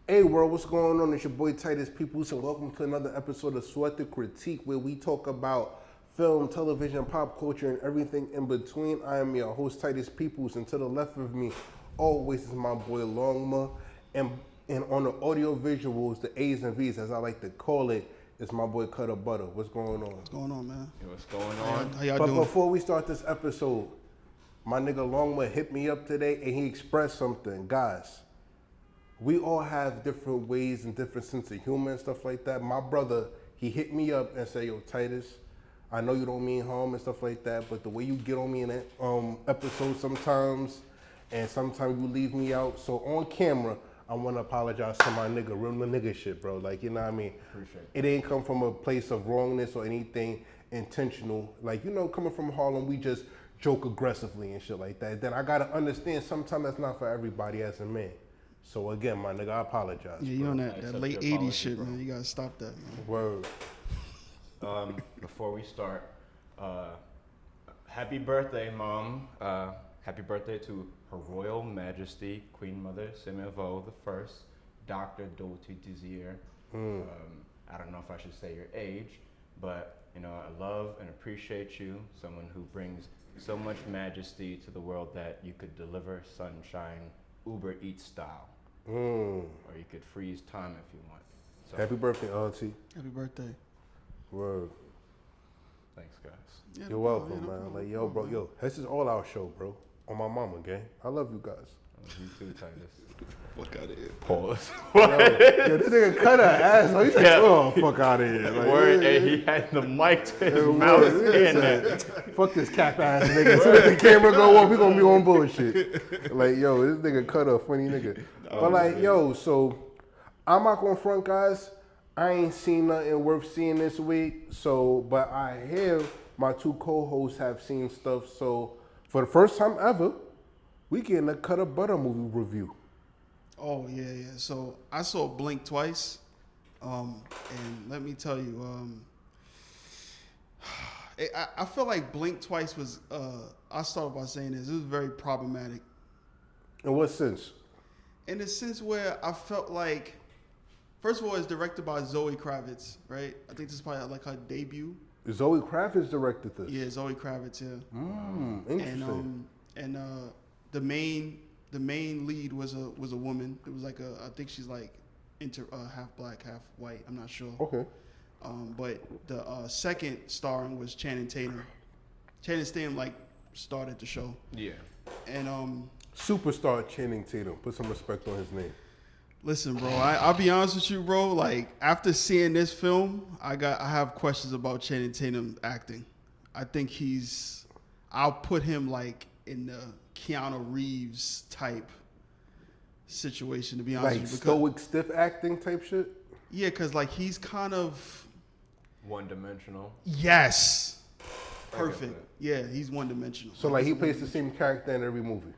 Hey world, what's going on? It's your boy Titus Peoples, and welcome to another episode of Sweat the Critique, where we talk about film, television, pop culture, and everything in between. I am your host Titus Peoples, and to the left of me, always is my boy Longma, and on the audio visuals, the A's and V's, as I like to call it, is my boy Cutter Butter. What's going on? What's going on, man? What's going on? How y'all But doing? before we start this episode, my nigga Longma hit me up today, and he expressed something, guys. We all have different ways and different sense of humor and stuff like that. My brother, he hit me up and said, yo, Titus, I know you don't mean harm and stuff like that, but the way you get on me in that episode sometimes, and sometimes you leave me out. So on camera, I want to apologize to my nigga, real nigga shit, bro. Like, you know what I mean? Appreciate it. It ain't come from a place of wrongness or anything intentional. Like, you know, coming from Harlem, we just joke aggressively and shit like that. Then I got to understand sometimes that's not for everybody as a man. So again, my nigga, I apologize. Yeah, you bro. on that late '80s shit, man. You gotta stop that, man. Word. Before we start, happy birthday, Mom. Happy birthday to Her Royal Majesty, Queen Mother Semevo I, Dr. Dorothée Desir. I don't know if I should say your age, but you know, I love and appreciate you, someone who brings so much majesty to the world that you could deliver sunshine, Uber Eats style. Or you could freeze time if you want. So, Happy birthday, auntie. Happy birthday. Word. thanks, guys. Yeah, You're no welcome, problem, man. no Like, yo, bro, yo, this is all our show, bro. On my mama, gang. I love you guys. You too, Titus. Fuck out of here. Pause. Yo, this nigga cut her ass. He's like, oh, fuck out of here. Like, Word, and he had the mic to his mouth in there. Fuck this cap ass nigga. As soon as the camera go off, we gonna be on bullshit. Like, yo, this nigga cut a funny nigga. But like, yo, so I'm not gonna front, guys. I ain't seen nothing worth seeing this week. So, but I hear my two co-hosts have seen stuff. So, for the first time ever, we getting a Cut of Butter movie review. Oh yeah. So I saw Blink twice, and let me tell you, I feel like Blink twice was. I started by saying this. It was very problematic. In what sense? In the sense where I felt like, first of all, it's directed by Zoe Kravitz, right? I think this is probably like her debut. Zoe Kravitz directed this. Yeah, Zoe Kravitz, yeah. Interesting. And the main lead was a woman. It was like I think she's like half black, half white. I'm not sure. Okay. But the second starring was Channing Tatum. Channing Tatum like started the show. Yeah. And Superstar Channing Tatum. Put some respect on his name. listen, bro, I'll be honest with you, bro. Like, after seeing this film, I have questions about Channing Tatum acting. I think I'll put him like in the Keanu Reeves type situation, to be honest Like with you. stoic, stiff acting type shit? Yeah, because like he's kind of One-dimensional. yes, I perfect. get Yeah, he's one dimensional. So like he plays the same character in every movie.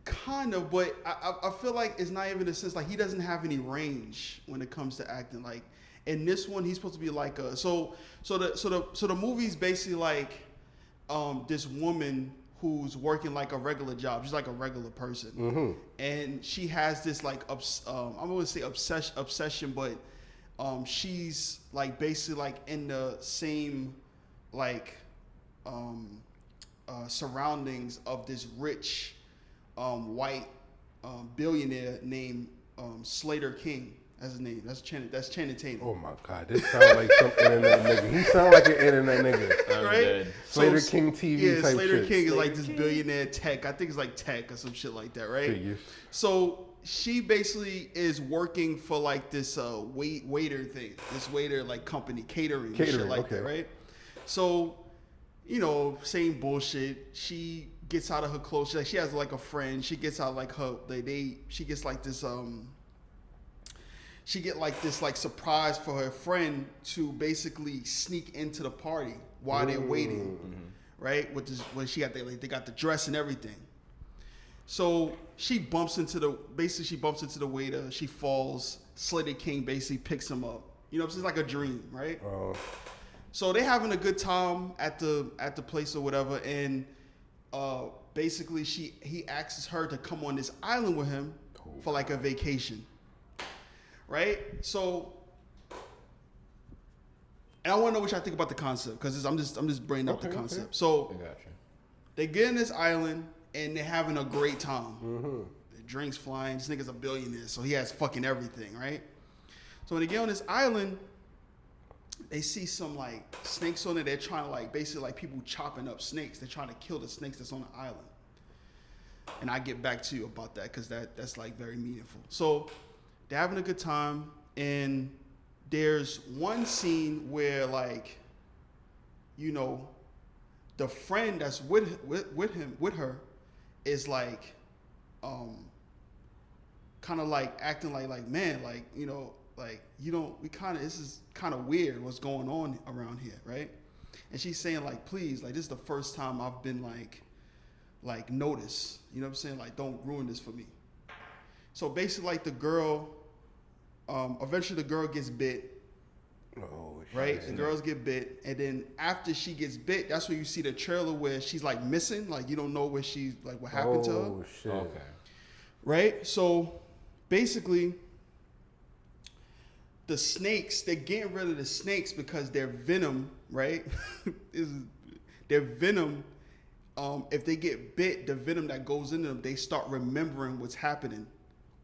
Kind of, but I feel like it's not even a sense like he doesn't have any range when it comes to acting. Like in this one, he's supposed to be like so the movie's basically like this woman who's working like a regular job. She's like a regular person, and she has this like I wouldn't say obsession, but she's like basically like in the same like surroundings of this rich white billionaire named Slater King. That's his name. That's Channing Tatum. Oh my God, this sounds like some internet nigga. He sound like an internet nigga. I'm Right? dead. Slater So, King TV yeah, type Slater shit. King is like this billionaire tech. I think it's like tech or some shit like that, right? Figures. So she basically is working for like this waiter thing, this waiter like company, catering and shit like okay. that, right? So, you know, same bullshit. She gets out of her clothes. She has like a friend. She gets out like her she gets like this she get like this like surprise for her friend to basically sneak into the party while they're waiting, right? With this, when they got the dress and everything. So she bumps into the waiter. She falls. Slater King basically picks him up. You know, it's just like a dream, right? So they having a good time at the place or whatever, and basically he asks her to come on this island with him for like a vacation. right? So, and I want to know what y'all think about the concept because I'm just bringing up the concept. So, I got you. they get in this island and they're having a great time. The drinks flying. This nigga's a billionaire, so he has fucking everything, right? So when they get on this island, they see some like snakes on it. They're trying to like basically like people chopping up snakes. They're trying to kill the snakes that's on the island. And I get back to you about that because that's like very meaningful. So they're having a good time, and there's one scene where like, you know, the friend that's with her is like, kind of like acting like man, like, you know, like, you don't, this is kind of weird what's going on around here, right? And she's saying like, please, like, this is the first time I've been like noticed, you know what I'm saying? Like, don't ruin this for me. So basically like the girl, eventually the girl gets bit, right? The girls get bit, and then after she gets bit, that's when you see the trailer where she's like missing, like you don't know where she's, like what happened to her. Oh shit. Okay. Right? So basically, the snakes, they're getting rid of the snakes because their venom, right? Their venom, if they get bit, the venom that goes into them, they start remembering what's happening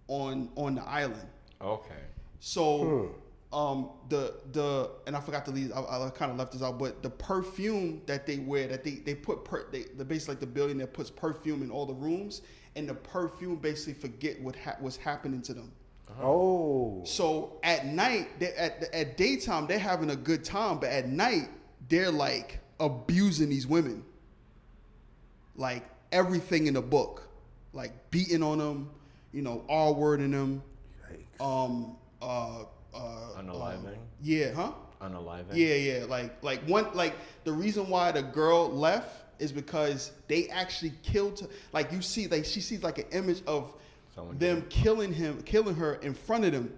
on the island. Okay. So and I forgot to leave, I kind of left this out, but the perfume that they wear, that they put the basically like the billionaire puts perfume in all the rooms, and the perfume basically forget what's happening to them. Oh. So at night, at daytime they're having a good time, but at night they're like abusing these women, like everything in the book, like beating on them, you know, R-wording them. Yikes. Unaliving? Yeah, huh? Unaliving? Yeah. Like the reason why the girl left is because they actually killed her. Like you see, like she sees like an image of them killing her in front of them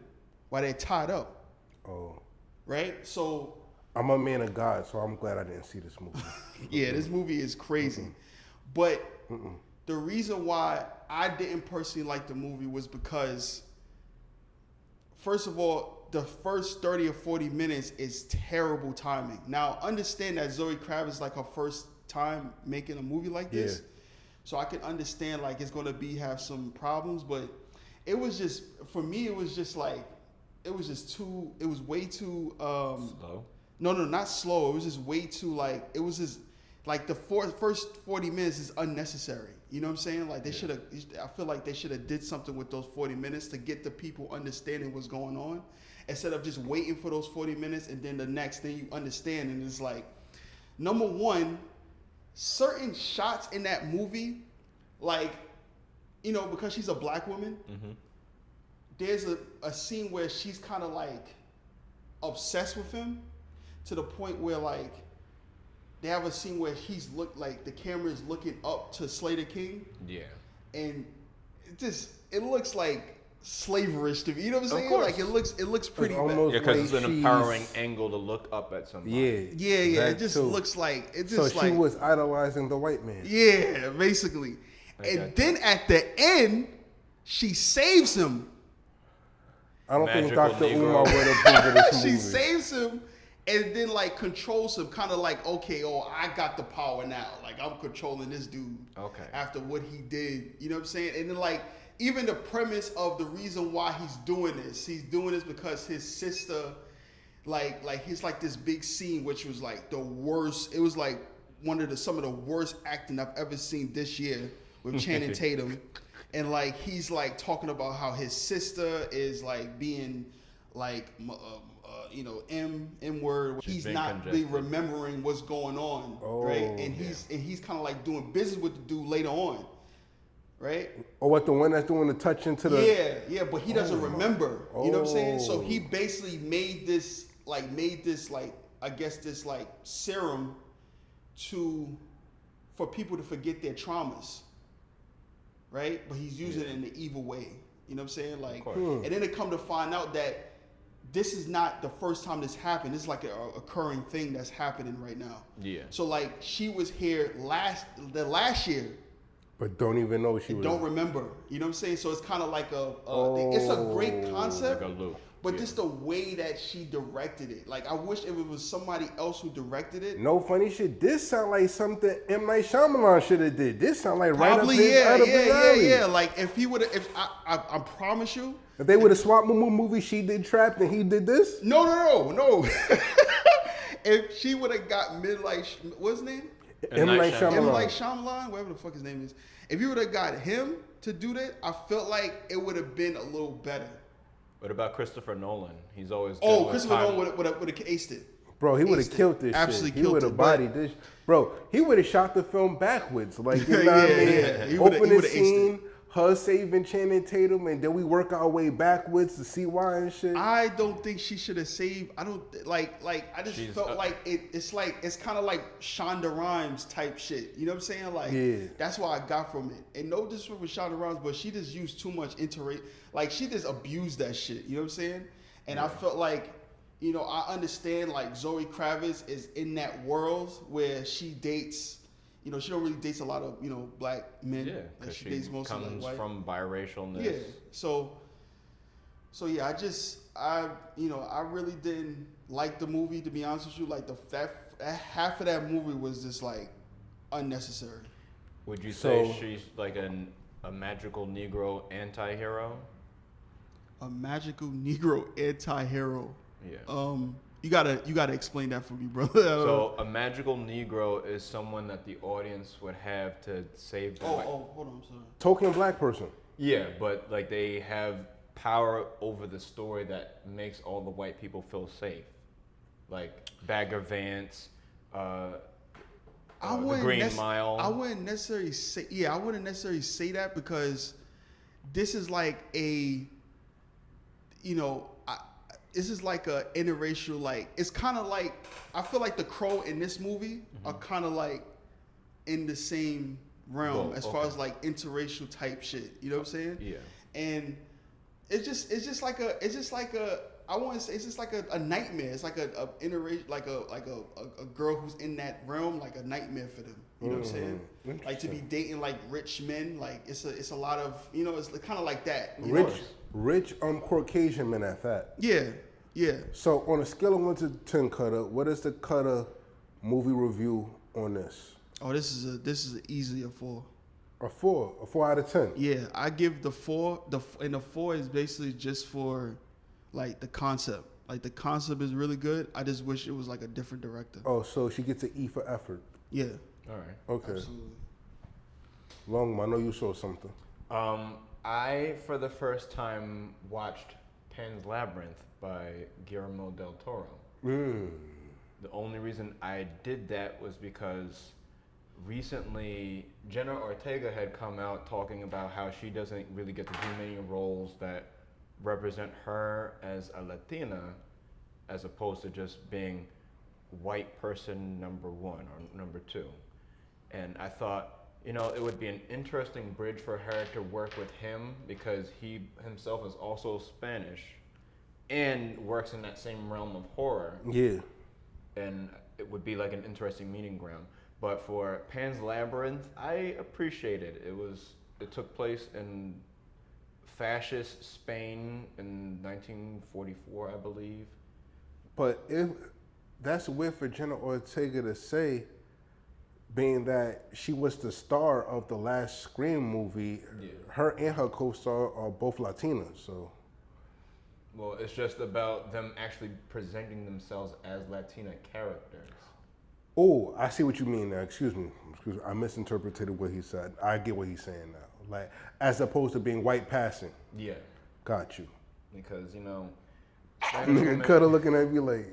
while they're tied up. Oh. Right? So I'm a man of God, so I'm glad I didn't see this movie. yeah, this movie is crazy. But the reason why I didn't personally like the movie was because, first of all, the first 30 or 40 minutes is terrible timing. Now, understand that Zoe Kravitz is like her first time making a movie like this. Yeah. So I can understand like it's gonna have some problems, but it was just, for me, it was just like, it was way too slow? No, not slow. It was just way too like, it was just like the first 40 minutes is unnecessary. You know what I'm saying? Like they should have, I feel like they should have did something with those 40 minutes to get the people understanding what's going on, instead of just waiting for those 40 minutes and then the next thing you understand, and it's like, number one, certain shots in that movie, like, you know, because she's a black woman, there's a scene where she's kind of like obsessed with him to the point where like they have a scene where the camera is looking up to Slater King. Yeah. And it looks like slaverish to me. You know what I'm saying? Like it looks pretty bad. Yeah, because it's an empowering angle to look up at somebody. Yeah. It just looks like she was idolizing the white man. Yeah, basically. And then at the end, she saves him. I don't think Dr. Umar would approve of this movie. She saves him and then like controls him, kind of like, okay, I got the power now. Like I'm controlling this dude. Okay. After what he did, you know what I'm saying? And then like even the premise of the reason why he's doing this because his sister, like he's like this big scene which was like the worst. It was like some of the worst acting I've ever seen this year with Channing Tatum. And like he's like talking about how his sister is like being like M word. He's not really remembering what's going on, right? And he's kind of like doing business with the dude later on, right? Or what, the one that's doing the touch into the but he doesn't remember. You know what I'm saying? So he basically made this I guess this like serum for people to forget their traumas. Right? But he's using it in the evil way. You know what I'm saying? Like, and then they come to find out that this is not the first time this happened. This is like a occurring thing that's happening right now. Yeah. So like she was here last year But don't even know she and was. don't remember. You know what I'm saying? So it's kind of like it's a great concept. Like a loop. But just the way that she directed it, like I wish if it was somebody else who directed it. No funny shit. This sound like something M. Night Shyamalan should have did. This sound like Probably, right up his alley. yeah. Like if he would have, if I promise you, If they would have swapped movie, she did Trapped and he did this. no. If she would have got what's his name? M. Night M. Night Shyamalan. Shyamalan, whatever the fuck his name is. If you would have got him to do that, I felt like it would have been a little better. What about Christopher Nolan? He's always good with Christopher time. Nolan would have aced it. Bro, he would have Aced it. killed this Absolutely shit. He killed would it, have but- bodied this. Bro, he would have shot the film backwards. Like, you know what I mean? Yeah. He would've Opening aced it. scene, her saving Channing Tatum, and then we work our way backwards to see why and shit. I don't think she should have saved. I don't like. I just She's, felt like it's kind of like Shonda Rhimes type shit. You know what I'm saying? Like, Yeah. that's what I got from it. And no disrespect with Shonda Rhimes, but she just used too much like she just abused that shit. You know what I'm saying? And I felt like, you know, I understand like Zoe Kravitz is in that world where she dates. You know, she don't really dates a lot of, you know, black men. Yeah, Like, because she dates mostly comes like white. from biracialness. Yeah. So yeah, I really didn't like the movie, to be honest with you. Like that half of that movie was just like unnecessary. Would you say So- she's like a magical Negro anti-hero? A magical Negro anti-hero. Yeah. You gotta explain that for me, brother. So a magical Negro is someone that the audience would have to save the white. hold on, I'm sorry. Token black person. Yeah, but like they have power over the story that makes all the white people feel safe. Like Bagger Vance, the Green Mile. I wouldn't necessarily say that because this is like a, you know, this is like a interracial, like it's kind of like I feel like the Crow in this movie are kind of like in the same realm as far as like interracial type shit. You know what I'm saying? Yeah. And it's just like a I want to say it's just like a nightmare. It's like a interracial, like a girl who's in that realm, like a nightmare for them. You know what I'm saying? Like to be dating like rich men, like it's a lot of, you know, it's kind of like that. You know? Rich Caucasian men at that. Yeah. So on a scale of 1 to 10, Cutter, what is the Cutter movie review on this? Oh, this is easily a 4. A 4 out of 10. Yeah, I give the 4. And the 4 is basically just for like the concept. Like the concept is really good. I just wish it was like a different director. Oh, so she gets an E for effort. Yeah. All right. Okay. Absolutely. Long, I know you saw something. I, for the first time, watched Pan's Labyrinth by Guillermo del Toro. The only reason I did that was because recently Jenna Ortega had come out talking about how she doesn't really get to do many roles that represent her as a Latina as opposed to just being white person number 1 or number 2. And I thought, you know, it would be an interesting bridge for her to work with him because he himself is also Spanish and works in that same realm of horror. Yeah. And it would be like an interesting meeting ground. But for Pan's Labyrinth, I appreciate it. It took place in fascist Spain in 1944, I believe. But if that's weird for Jenna Ortega to say, being that she was the star of the last Scream movie, her and her co-star are both Latinas, so. Well, it's just about them actually presenting themselves as Latina characters. Oh, I see what you mean now. Excuse me. I misinterpreted what he said. I get what he's saying now. Like, as opposed to being white passing. Yeah. Got you. Because, you know, Nigga Cutter looking at me like.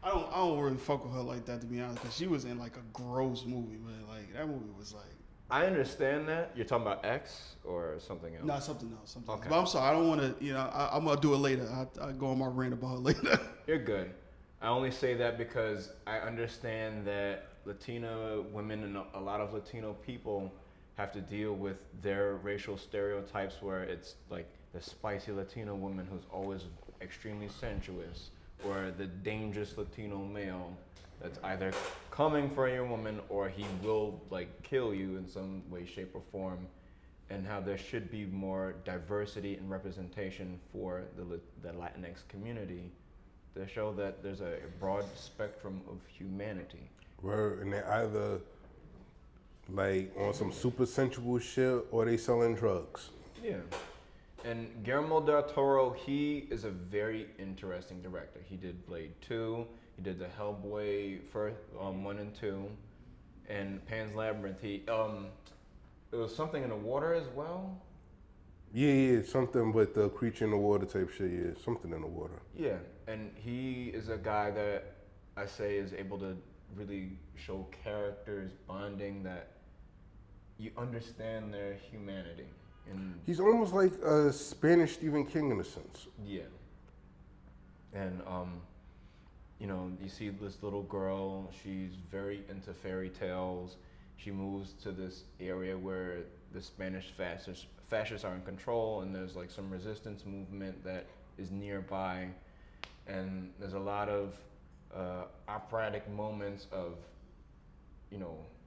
I don't really fuck with her like that, to be honest, because she was in like a gross movie, man. Like that movie was like. I understand that. You're talking about X or something else? No, something else. Okay. But I'm sorry, I don't want to. You know, I'm gonna do it later. I go on my rant about her later. You're good. I only say that because I understand that Latina women and a lot of Latino people have to deal with their racial stereotypes where it's like the spicy Latino woman who's always extremely sensuous, or the dangerous Latino male that's either coming for your woman or he will like kill you in some way, shape, or form, and how there should be more diversity and representation for the Latinx community to show that there's a broad spectrum of humanity. Word, and they either like on some super sensual shit or they selling drugs. Yeah. And Guillermo del Toro, he is a very interesting director. He did Blade 2, he did the Hellboy first, 1 and 2, and Pan's Labyrinth. It was something in the water as well. Yeah, something with the creature in the water type shit. Yeah, something in the water. Yeah, and he is a guy that I say is able to really show characters bonding that you understand their humanity. And He's almost like a Spanish Stephen King in a sense. yeah. And you see this little girl, she's very into fairy tales. She moves to this area where the Spanish fascists are in control, and there's like some resistance movement that is nearby. And there's a lot of operatic moments of,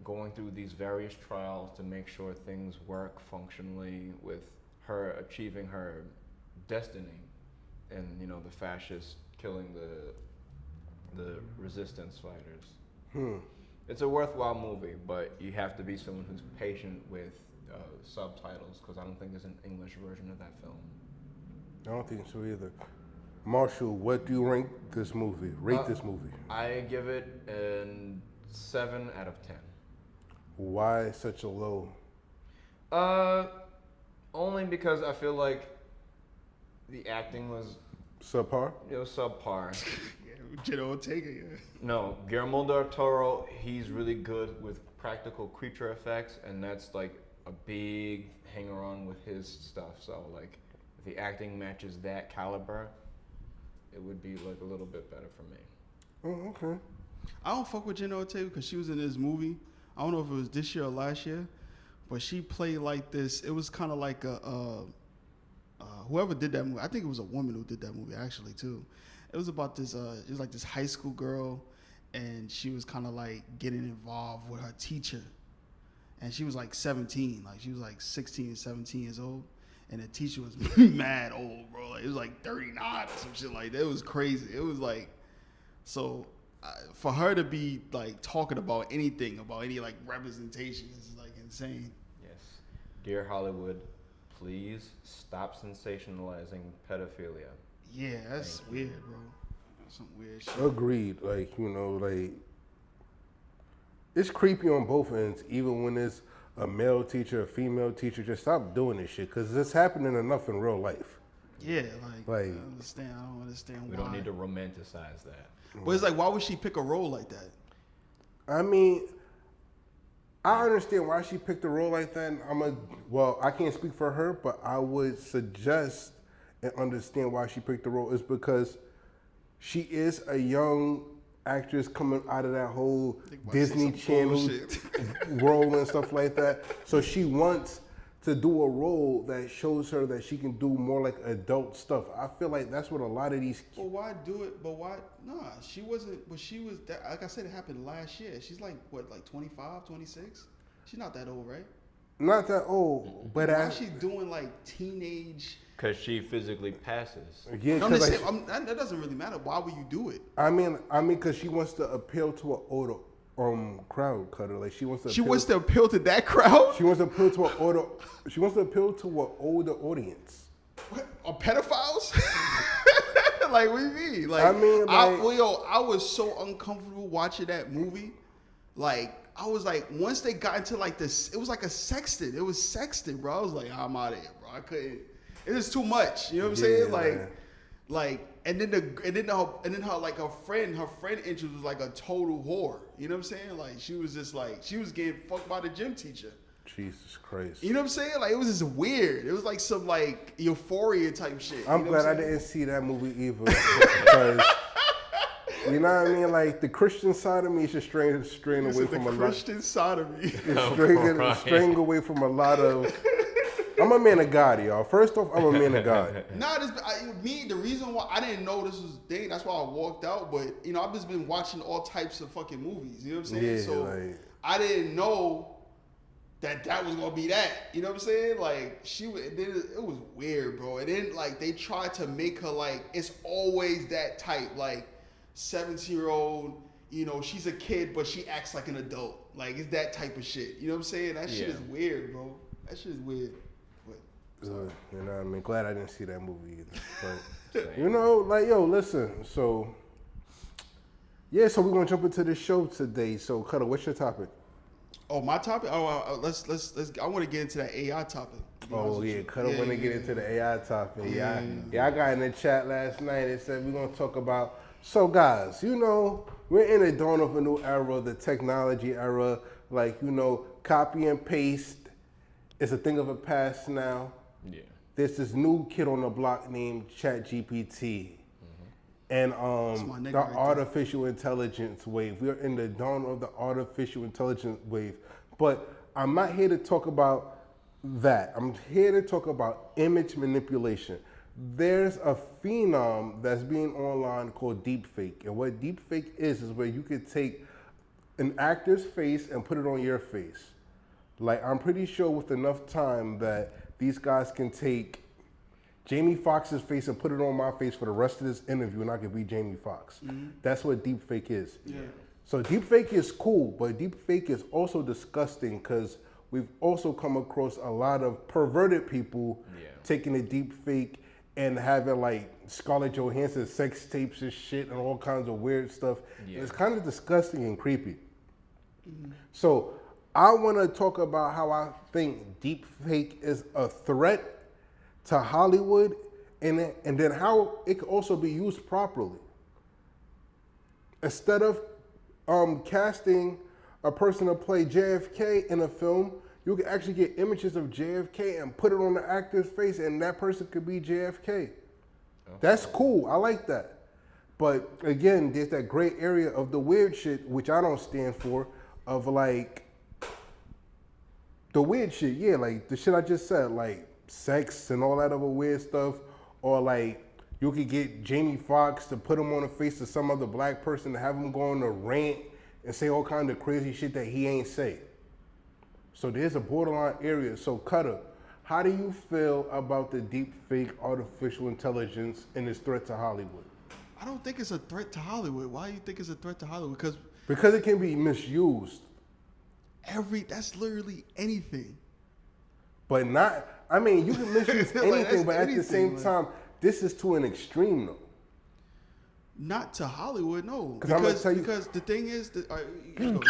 going through these various trials to make sure things work functionally with her achieving her destiny, and the fascists killing the resistance fighters. It's a worthwhile movie, but you have to be someone who's patient with subtitles, because I don't think there's an English version of that film. I don't think so either. Marshall, what do you rank this movie? Rate this movie. I give it a 7 out of 10. Why such a low? Only because I feel like the acting was Subpar? subpar. Yeah, Jenna Ortega. Yeah. No, Guillermo del Toro, he's really good with practical creature effects, and that's like a big hanger on with his stuff. So like, if the acting matches that caliber, it would be like a little bit better for me. Oh, okay. I don't fuck with Jenna Ortega because she was in this movie. I don't know if it was this year or last year, but she played like this. It was kind of like whoever did that movie. I think it was a woman who did that movie actually too. It was about this. It was like this high school girl, and she was kind of like getting involved with her teacher, and she was like 17, like she was like 16 or 17 years old, and the teacher was mad old, bro. Like it was like 39 or some shit like that. It was crazy. It was like so. For her to be like talking about anything, about any like representation is like insane. Yes. Dear Hollywood, please stop sensationalizing pedophilia. Yeah, that's weird, bro. That's some weird shit. Agreed. Like, it's creepy on both ends, even when it's a male teacher, a female teacher. Just stop doing this shit, because it's happening enough in real life. Yeah, like I don't understand why. We don't need to romanticize that. But it's like, why would she pick a role like that? I mean, I understand why she picked a role like that. I can't speak for her, but I would suggest and understand why she picked the role is because she is a young actress coming out of that whole Disney Channel role and stuff like that. So she wants to do a role that shows her that she can do more like adult stuff. I feel like that's what a lot of these. Well, why do it? But why? Nah, she wasn't. But she was. That, like I said, it happened last year. She's like what, like 25, 26? She's not that old, right? Not that old, but why is she doing like teenage? Because she physically passes. Yeah, no, that doesn't really matter. Why would you do it? I mean, because she wants to appeal to an older crowd cutter. Like she wants to. She wants to appeal to that crowd. She wants to appeal to an older. She wants to appeal to an older audience. What? Are pedophiles? Like, what do you mean? Like, I mean, I was so uncomfortable watching that movie. Like, I was like, once they got into like this, it was like a sexting. It was sexting, bro. I was like, I'm out of here, bro. I couldn't. It is too much. You know what I'm saying? Like, and then her like her friend interest was like a total whore. You know what I'm saying? Like, she was just like, she was getting fucked by the gym teacher. Jesus Christ. You know what I'm saying? Like, it was just weird. It was like some like Euphoria type shit. I'm glad I didn't see that movie either, because you know what I mean. Like the Christian side of me is just straying away from a lot. Christian sodomy. It's straying away from a lot of I'm a man of God, y'all. First off, I'm a man of God. Nah, the reason why I didn't know this was thing, that's why I walked out. But you know, I've just been watching all types of fucking movies. You know what I'm saying? Yeah, so like- I didn't know that was gonna be that. You know what I'm saying? Like it was weird, bro. And then like they tried to make her like it's always that type, like 17-year-old. You know, she's a kid, but she acts like an adult. Like it's that type of shit. You know what I'm saying? That shit is weird, bro. That shit is weird. You know what I mean? Glad I didn't see that movie either. But, you know, like, yo, listen. So, yeah, so we're going to jump into the show today. So, Cutter, what's your topic? Oh, my topic? Oh, let's. I want to get into that AI topic. Oh, yeah, Cutter want to get into the AI topic. Yeah, I got in the chat last night and said we're going to talk about. So, guys, you know, we're in the dawn of a new era, the technology era. Like, you know, copy and paste is a thing of the past now. Yeah. There's this new kid on the block named ChatGPT. And the artificial intelligence wave. We're in the dawn of the artificial intelligence wave. But I'm not here to talk about that. I'm here to talk about image manipulation. There's a phenom that's being online called deepfake. And what deepfake is where you could take an actor's face and put it on your face. Like, I'm pretty sure with enough time that these guys can take Jamie Foxx's face and put it on my face for the rest of this interview, and I could be Jamie Foxx. That's what deepfake is. Yeah. So deepfake is cool, but deepfake is also disgusting because we've also come across a lot of perverted people taking a deepfake and having like Scarlett Johansson sex tapes and shit and all kinds of weird stuff. Yeah. It's kind of disgusting and creepy. So I want to talk about how I think deepfake is a threat to Hollywood, and then how it can also be used properly. Instead of casting a person to play JFK in a film, you can actually get images of JFK and put it on the actor's face, and that person could be JFK. That's cool. I like that. But again, there's that gray area of the weird shit, which I don't stand for, of like the weird shit. Yeah, like the shit I just said, like sex and all that other weird stuff, or like you could get Jamie Foxx to put him on the face of some other black person to have him go on a rant and say all kind of crazy shit that he ain't say. So there's a borderline area. So Cutter, how do you feel about the deep fake artificial intelligence and its threat to Hollywood? I don't think it's a threat to Hollywood. Why do you think it's a threat to Hollywood? Because it can be misused. That's literally anything. But not, I mean, you can misuse Like, anything, but at anything, the same like- time, this is to an extreme though. Not to Hollywood, no. I'm gonna tell you- Because the thing is, that, you go.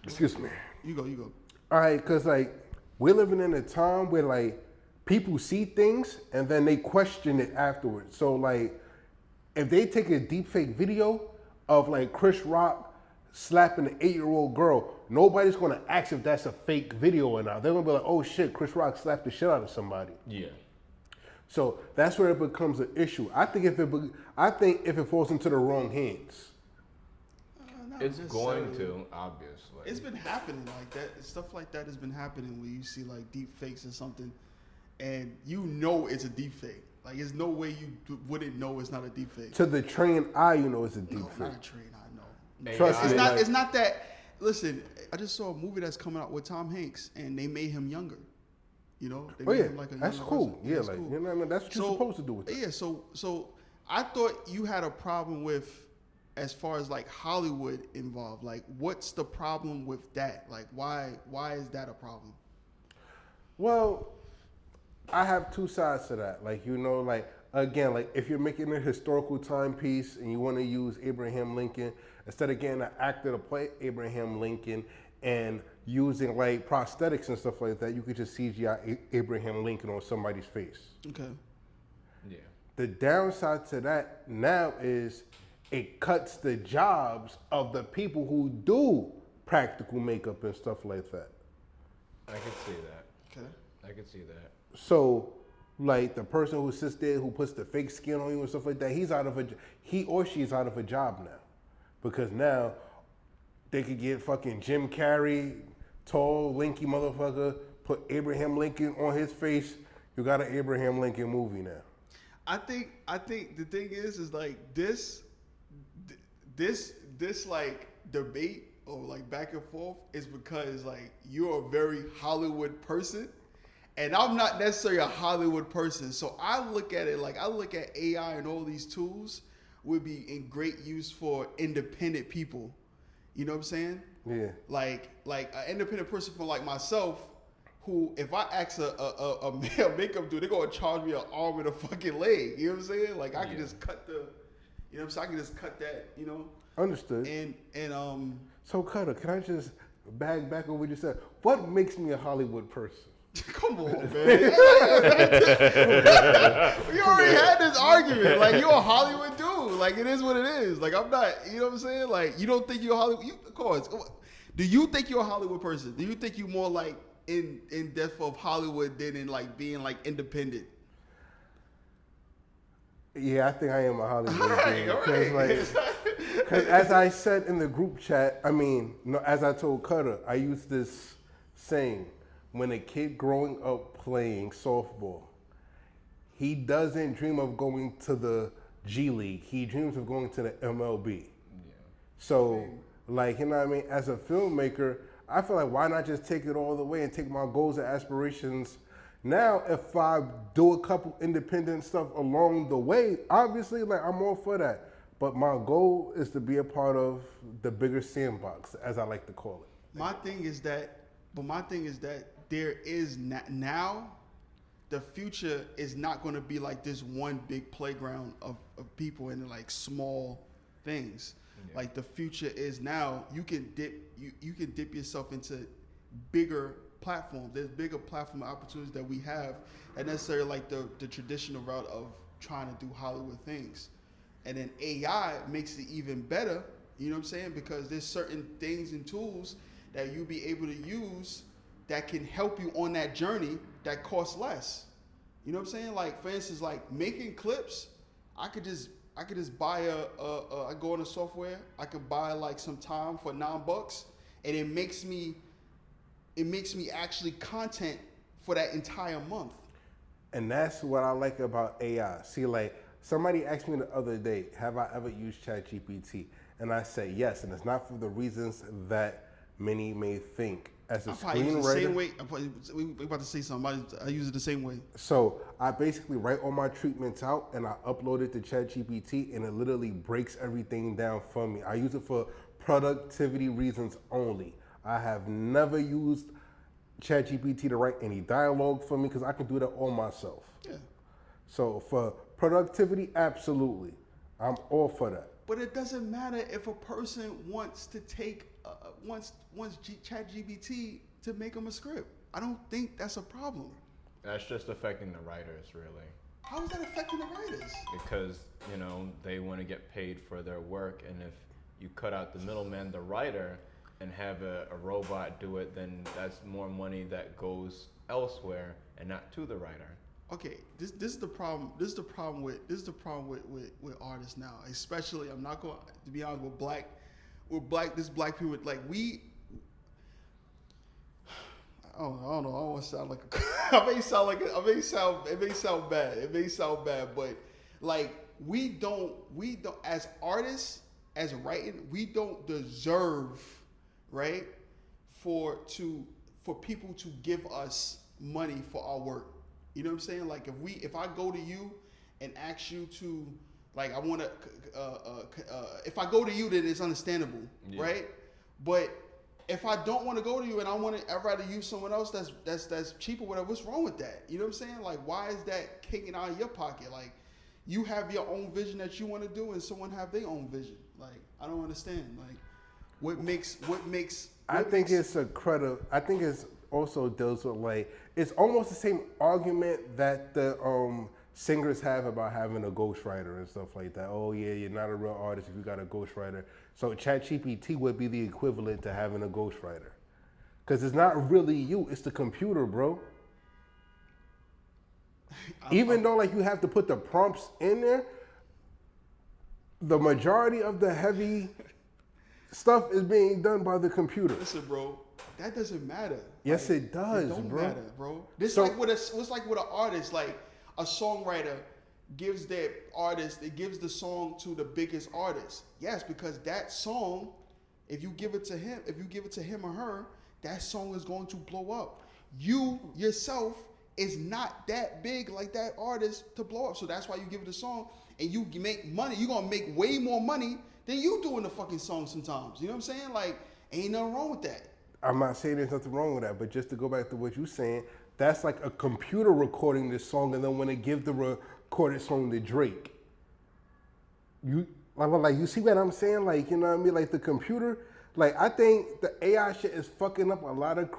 Excuse me. You go. All right, because like we're living in a time where like people see things and then they question it afterwards. So like if they take a deep fake video of like Chris Rock slapping an 8-year-old girl, nobody's gonna ask if that's a fake video or not. They're gonna be like, oh shit, Chris Rock slapped the shit out of somebody. Yeah. So that's where it becomes an issue. I think if it falls into the wrong hands. It's going to, obviously. It's been happening like that. Stuff like that has been happening where you see like deep fakes or something, and you know it's a deep fake. Like there's no way you wouldn't know it's not a deep fake. To the trained eye, you know it's a deep No, fake. not a trained eye, no. Trust me. It's not that. Listen, I just saw a movie that's coming out with Tom Hanks, and they made him younger. You know, they made him like a that's younger cool. person. Yeah, That's like cool. you know what I mean. That's what you're supposed to do with that. Yeah, so I thought you had a problem with, as far as like Hollywood involved. Like, what's the problem with that? Like, why is that a problem? Well, I have two sides to that. Like, you know, like again, like if you're making a historical timepiece and you want to use Abraham Lincoln, instead of getting an actor to play Abraham Lincoln and using like prosthetics and stuff like that, you could just CGI Abraham Lincoln on somebody's face. Okay. Yeah. The downside to that now is it cuts the jobs of the people who do practical makeup and stuff like that. I can see that. Okay. I can see that. So, like the person who sits there who puts the fake skin on you and stuff like that, he or she's out of a job now, because now they could get fucking Jim Carrey, tall, lanky motherfucker, put Abraham Lincoln on his face, You got an Abraham Lincoln movie now. I think the thing is like this like debate or like back and forth is because like you're a very Hollywood person, and I'm not necessarily a Hollywood person. So I look at it like I look at AI and all these tools would be in great use for independent people. You know what I'm saying? Yeah. Like an independent person for like myself, who if I ask a male makeup dude, they're gonna charge me an arm and a fucking leg. You know what I'm saying? Like I can just cut the, you know what I'm saying? I can just cut that, you know. Understood. And So Cutter, can I just back on what you said? What makes me a Hollywood person? come on, man. We already had this argument. Like you're a Hollywood dude. Like it is what it is. Like I'm not. You know what I'm saying? Like you don't think you're a Hollywood. Of course. Do you think you're a Hollywood person? Do you think you're more like in depth of Hollywood than in like being like independent? Yeah, I think I am a Hollywood dude. All right. Because as I said in the group chat, I mean, no, as I told Cutter, I use this saying, when a kid growing up playing softball, he doesn't dream of going to the G League. He dreams of going to the MLB. Yeah. So, like, you know what I mean? As a filmmaker, I feel like why not just take it all the way and take my goals and aspirations. Now, if I do a couple independent stuff along the way, obviously, like, I'm all for that. But my goal is to be a part of the bigger sandbox, as I like to call it. My thing is that there is now, the future is not going to be like this one big playground of people and like small things. Yeah. Like the future is now you can dip yourself into bigger platforms. There's bigger platform opportunities that we have, and necessarily like the traditional route of trying to do Hollywood things. And then AI makes it even better, you know what I'm saying? Because there's certain things and tools that you'll be able to use that can help you on that journey that costs less. You know what I'm saying? Like for instance, like making clips, I could just buy I go on a software, I could buy like some time for $9 and it makes me actually content for that entire month. And that's what I like about AI. See, like somebody asked me the other day, have I ever used ChatGPT? And I say yes, and it's not for the reasons that many may think. As a screenwriter, the same way. We about to say something. I use it the same way. So I basically write all my treatments out and I upload it to ChatGPT, and it literally breaks everything down for me. I use it for productivity reasons only. I have never used ChatGPT to write any dialogue for me because I can do that all myself. Yeah. So for productivity, absolutely, I'm all for that. But it doesn't matter if a person wants to take wants ChatGPT to make them a script. I don't think that's a problem. That's just affecting the writers, really. How is that affecting the writers? Because, you know, they want to get paid for their work, and if you cut out the middleman, the writer, and have a robot do it, then that's more money that goes elsewhere and not to the writer. Okay, this is the problem. This is the problem with artists now. Especially, I'm not going to be honest with black people. Like we, I don't know. I don't want to sound like it may sound bad, but like we don't as artists, as writing, we don't deserve, right, for people to give us money for our work. You know what I'm saying? Like if I go to you and ask you to, like, I want to, if I go to you, then it's understandable, right? But if I don't want to go to you and I'd rather use someone else that's cheaper, whatever, what's wrong with that? You know what I'm saying? Like, why is that kicking out of your pocket? Like, you have your own vision that you want to do, and someone have their own vision. Like, I don't understand. Like, what makes I think it's also deals with, like, it's almost the same argument that the singers have about having a ghostwriter and stuff like that. Oh yeah, you're not a real artist if you got a ghostwriter. So ChatGPT would be the equivalent to having a ghostwriter, because it's not really you, it's the computer, bro. Even though like you have to put the prompts in there, the majority of the heavy stuff is being done by the computer. Listen, bro. That doesn't matter. Yes, Like, it does, it don't bro. matter, bro. This So- like with it's like with an artist, like a songwriter gives their artist, it gives the song to the biggest artist. Yes, because that song, if you give it to him or her, that song is going to blow up. You yourself is not that big like that artist to blow up. So that's why you give it a song and you make money. You're gonna make way more money than you do in the fucking song sometimes. You know what I'm saying? Like, ain't nothing wrong with that. I'm not saying there's nothing wrong with that, but just to go back to what you're saying, that's like a computer recording this song, and then when they give the recorded song to Drake, you see what I'm saying? Like, you know what I mean? Like the computer, like I think the AI shit is fucking up a lot of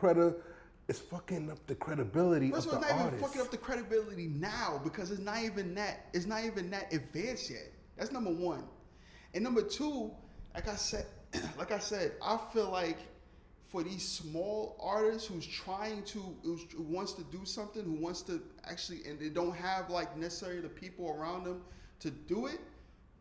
it's fucking up the credibility First of of the all, it's not artist. even fucking up the credibility now because it's not even that advanced yet. That's number one. And number two, like I said, I feel like for these small artists who wants to do something, who wants to actually, and they don't have like necessarily the people around them to do it,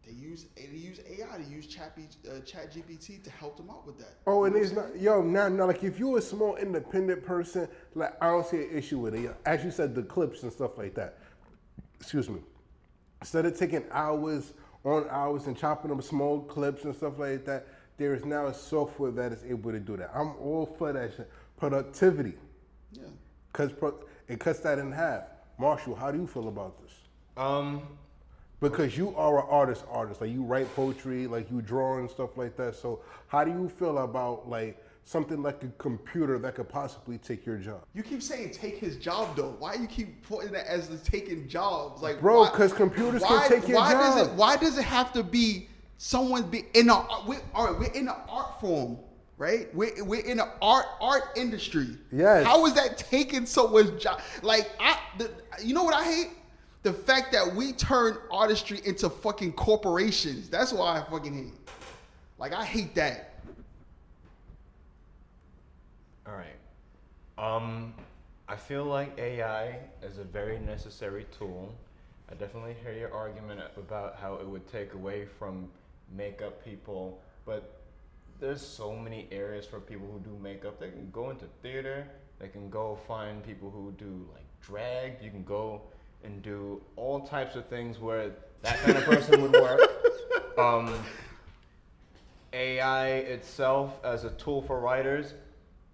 they use AI, they use Chat GPT to help them out with that. Oh, and it's not, now, like if you're a small independent person, like I don't see an issue with it. As you said, the clips and stuff like that. Excuse me. Instead of taking hours on hours and chopping up small clips and stuff like that, there is now a software that is able to do that. I'm all for that shit. Productivity. Yeah. It cuts that in half. Marshall, how do you feel about this? Because you are an artist, like you write poetry, like you draw and stuff like that. So how do you feel about like something like a computer that could possibly take your job? You keep saying take his job though. Why you keep putting that as the taking jobs? Like, bro, because computers can take your job. Why does it have to be someone be in a? We're in an art form, right? We're in an art industry. Yes. How is that taking someone's job? Like you know what I hate? The fact that we turn artistry into fucking corporations. That's why I fucking hate. Like, I hate that. All right. I feel like AI is a very necessary tool. I definitely hear your argument about how it would take away from makeup people, but there's so many areas for people who do makeup. They can go into theater. They can go find people who do like drag. You can go and do all types of things where that kind of person would work. AI itself as a tool for writers,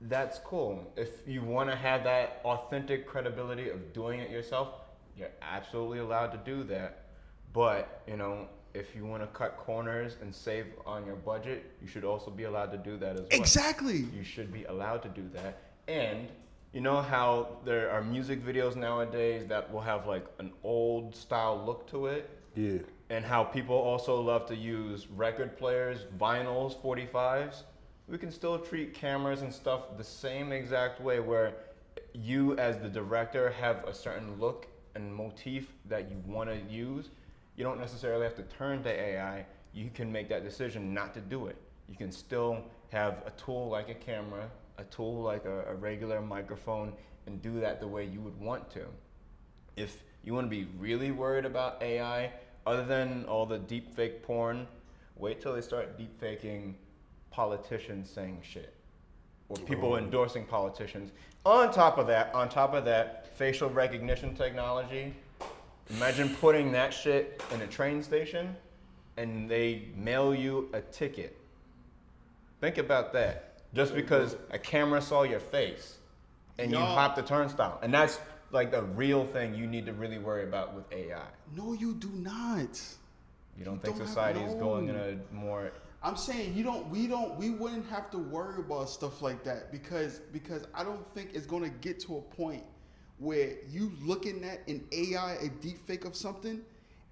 that's cool. If you want to have that authentic credibility of doing it yourself, you're absolutely allowed to do that. But, you know, if you want to cut corners and save on your budget, you should also be allowed to do that as well. Exactly. You should be allowed to do that. And you know how there are music videos nowadays that will have like an old style look to it? Yeah. And how people also love to use record players, vinyls, 45s. We can still treat cameras and stuff the same exact way where you as the director have a certain look and motif that you want to use. You don't necessarily have to turn to AI. You can make that decision not to do it. You can still have a tool like a camera, a tool like a regular microphone, and do that the way you would want to. If you want to be really worried about AI, other than all the deep fake porn, wait till they start deep faking politicians saying shit. Or people endorsing politicians. On top of that, facial recognition technology. Imagine putting that shit in a train station and they mail you a ticket. Think about that. Just because a camera saw your face and you hopped the turnstile. And that's like the real thing you need to really worry about with AI. No, you do not. You don't think society is going in a more... I'm saying we wouldn't have to worry about stuff like that because I don't think it's gonna get to a point where you looking at an AI, a deep fake of something,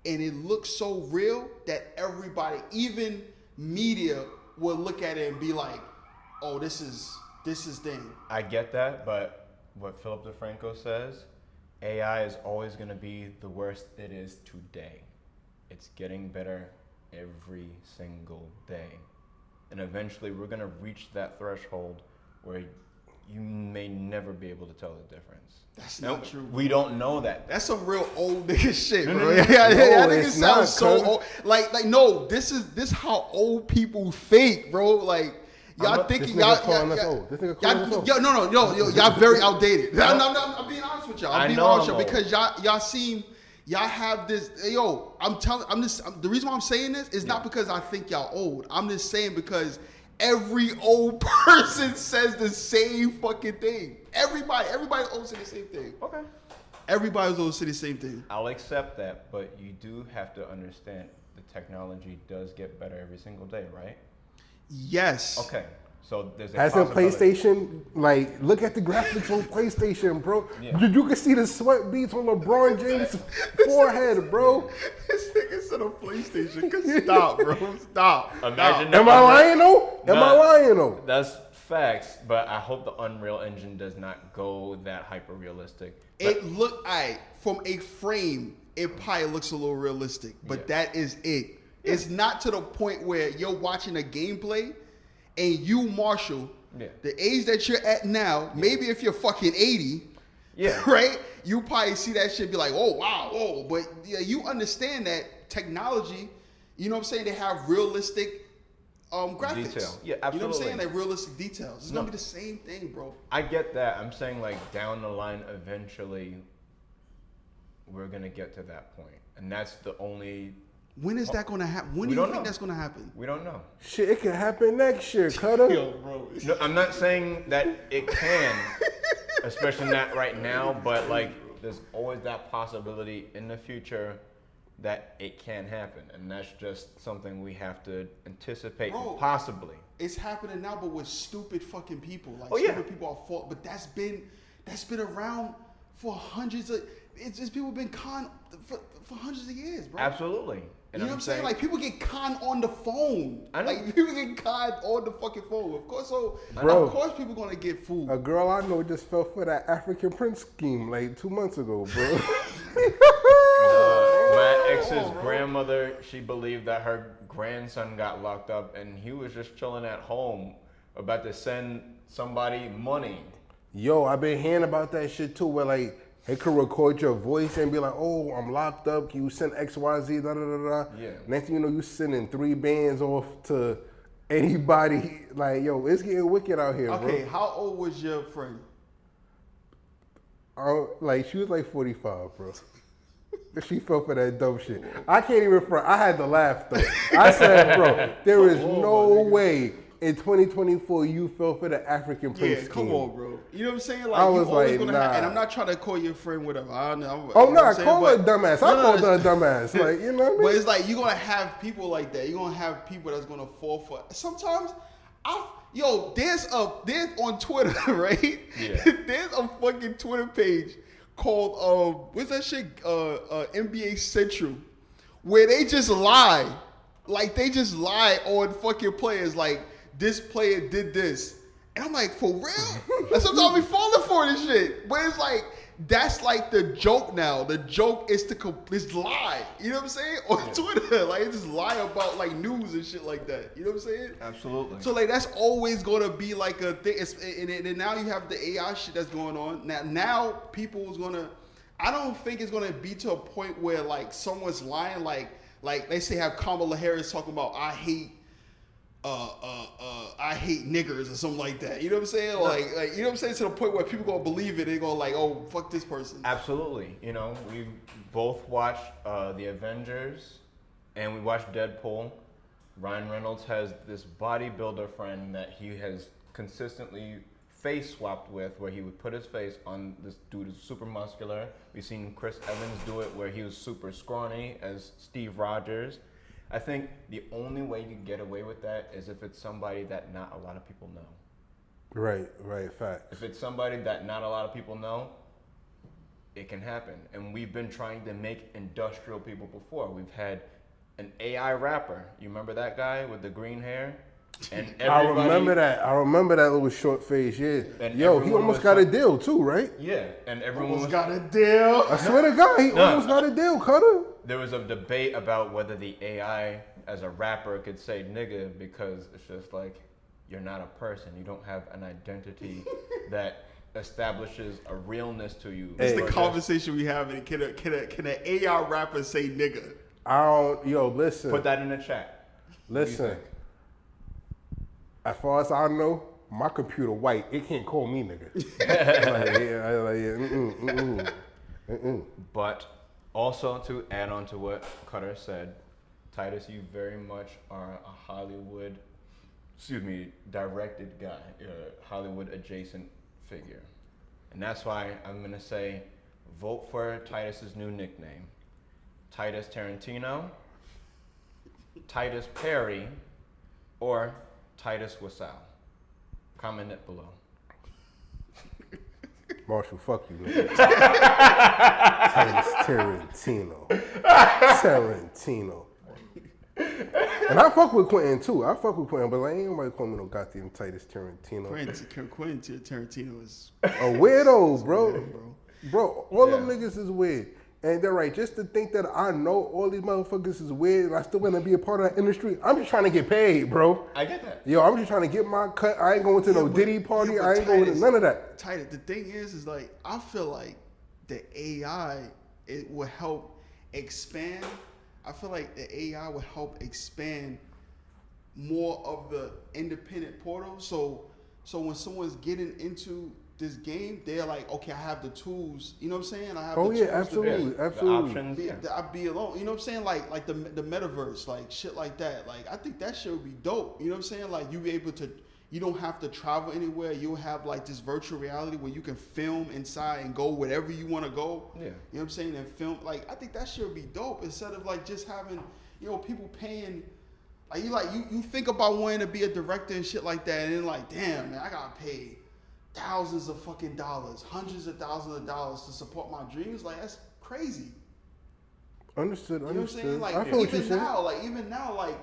and it looks so real that everybody, even media, will look at it and be like, oh, this is thing. I get that, but what Philip DeFranco says, AI is always going to be the worst it is today. It's getting better every single day. And eventually we're going to reach that threshold where you may never be able to tell the difference. That's not true. We don't know that. That's some real old nigga shit, bro. No, that nigga it's sounds not, so old. Like no, this how old people think, bro. Like Y'all This thinking nigga calling us old. This nigga calling us old. Y'all very outdated. I'm being honest with y'all. I'm being honest with y'all because y'all have this. The reason why I'm saying this is not because I think y'all old. I'm just saying because every old person says the same fucking thing. Everybody old say the same thing. Okay. Everybody's old say the same thing. I'll accept that, but you do have to understand the technology does get better every single day, right? Yes. Okay. So there's a Hasn't possibility. PlayStation, like, look at the graphics on PlayStation, bro. Yeah. You can see the sweat beads on LeBron James' forehead, bro. This nigga said on PlayStation. Stop, bro. Stop. Imagine Am I lying though? Am I lying though? That's facts, but I hope the Unreal Engine does not go that hyper realistic. It look from a frame. It probably looks a little realistic, but that is it. Yeah. It's not to the point where you're watching a gameplay and you, Marshall, the age that you're at now. Maybe if you're fucking 80, right? You probably see that shit, and be like, oh wow, oh. But yeah, you understand that technology. You know what I'm saying? They have realistic graphics. Detail. Yeah, absolutely. You know what I'm saying? Like realistic details. It's gonna be the same thing, bro. I get that. I'm saying like down the line, eventually, we're gonna get to that point, and that's the only. When is that gonna happen? When do you think that's gonna happen? We don't know. Shit, it could happen next year, Cutter. Yo, bro. No, I'm not saying that it can, especially not right now, but like there's always that possibility in the future that it can happen, and that's just something we have to anticipate. Bro, possibly. It's happening now, but with stupid fucking people. Like stupid people are fault, but that's been around for hundreds of. It's just people been conned for hundreds of years, bro. Absolutely. And you know what I'm saying? Like people get conned on the phone. I know. Like people get conned on the fucking phone. Of course, Bro, of course people gonna get fooled. A girl I know just fell for that African Prince scheme like 2 months ago, bro. My ex's grandmother, she believed that her grandson got locked up, and he was just chilling at home, about to send somebody money. Yo, I've been hearing about that shit too, where like they could record your voice and be like, "Oh, I'm locked up. Can you send X, Y, Z?" Da da da da. Yeah. Next thing you know, you sending 3 bands off to anybody. Like, yo, it's getting wicked out here, bro. Okay, how old was your friend? Like she was like 45, bro. She fell for that dumb shit. I can't even front. I had to laugh though. I said, bro, there is no way in 2024 you fell for the African Prince scheme. Come on, bro. You know what I'm saying? Like, I was you always like, gonna nah. and I'm not trying to call your friend whatever. Call her a dumbass. I called her a dumbass. Like, you know what I mean? But it's like you're gonna have people like that. You're gonna have people that's gonna fall for. Sometimes, there's on Twitter, right? Yeah. There's a fucking Twitter page called what's that shit? NBA Central, where they just lie. Like they just lie on fucking players. Like this player did this, and I'm like, for real? And sometimes we falling for this shit. But it's like that's like the joke now. The joke is this lie. You know what I'm saying? On Twitter, like it's just lie about like news and shit like that. You know what I'm saying? Absolutely. So like that's always gonna be like a thing. And now you have the AI shit that's going on. Now people's gonna. I don't think it's gonna be to a point where like someone's lying. Like they say have Kamala Harris talking about I hate niggers or something like that. You know what I'm saying? Like you know what I'm saying? To the point where people gonna believe it. They're gonna like, oh, fuck this person. Absolutely. You know, we both watched the Avengers and we watched Deadpool. Ryan Reynolds has this bodybuilder friend that he has consistently face swapped with, where he would put his face on this dude who's super muscular. We've seen Chris Evans do it where he was super scrawny as Steve Rogers. I think the only way you get away with that is if it's somebody that not a lot of people know. Right, fact. If it's somebody that not a lot of people know, it can happen. And we've been trying to make industrial people before. We've had an AI rapper. You remember that guy with the green hair? And I remember that little short face, yeah. And yo, he almost got a deal too, right? Yeah, and everyone Almost got a deal. I swear to God, he almost got a deal, Cutter. There was a debate about whether the AI as a rapper could say nigga, because it's just like, you're not a person. You don't have an identity that establishes a realness to you. It's the conversation we have. Can an AI rapper say nigga? Listen. Put that in the chat. Listen. As far as I know, my computer white. It can't call me nigga. But also to add on to what Cutter said, Titus, you very much are a Hollywood, directed guy, Hollywood adjacent figure. And that's why I'm gonna say, vote for Titus's new nickname. Titus Tarantino, Titus Perry, or Titus Wasau. Comment it below. Marshall, fuck you, nigga. Titus Tarantino. And I fuck with Quentin too. But like, ain't nobody call me no goddamn Titus Tarantino. Quentin Tarantino is a weirdo, bro. weird, Bro, all them niggas is weird. And they're right. Just to think that I know all these motherfuckers is weird and I still want to be a part of that industry, I'm just trying to get paid, bro. I get that. Yo, I'm just trying to get my cut. I ain't going to no Diddy party. I ain't going to none of that. Titus, the thing is like, I feel like the AI, it will help expand. I feel like the AI will help expand more of the independent portal. So when someone's getting into this game, they're like, okay, I have the tools. You know what I'm saying? I have the tools absolutely. The options, I'd be alone. You know what I'm saying? Like the metaverse, like shit like that. Like I think that shit would be dope. You know what I'm saying? Like you be able to, you don't have to travel anywhere. You'll have like this virtual reality where you can film inside and go wherever you want to go. Yeah. You know what I'm saying? And film. Like I think that shit would be dope instead of like just having, people paying. Like you think about wanting to be a director and shit like that, and then like, damn man, I gotta pay thousands of fucking dollars, hundreds of thousands of dollars to support my dreams. Like that's crazy. Understood. You know what I'm saying? Like I feel what you're saying. even now,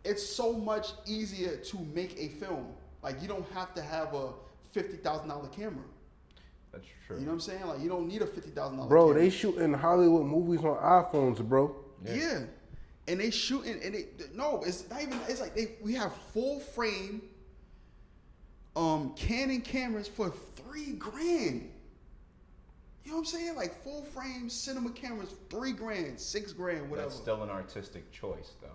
it's so much easier to make a film. Like you don't have to have a $50,000 camera. That's true. You know what I'm saying? Like you don't need a $50,000 Bro, camera. they shooting Hollywood movies on iPhones, bro. Yeah. And they shooting, and it's not even. It's like we have full frame, Canon cameras for $3,000. You know what I'm saying? Like full frame cinema cameras, $3,000, $6,000, whatever. That's still an artistic choice, though.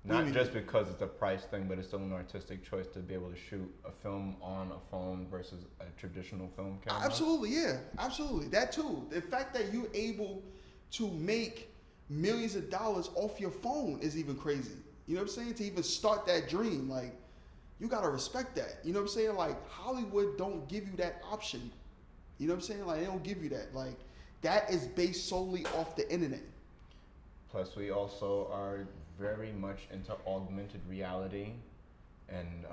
Not just because it's a price thing, but it's still an artistic choice to be able to shoot a film on a phone versus a traditional film camera. Absolutely, yeah, absolutely. That too. The fact that you're able to make millions of dollars off your phone is even crazy. You know what I'm saying? To even start that dream, like you gotta respect that. You know what I'm saying? Like Hollywood don't give you that option. You know what I'm saying? Like they don't give you that. Like that is based solely off the internet. Plus, we also are very much into augmented reality, and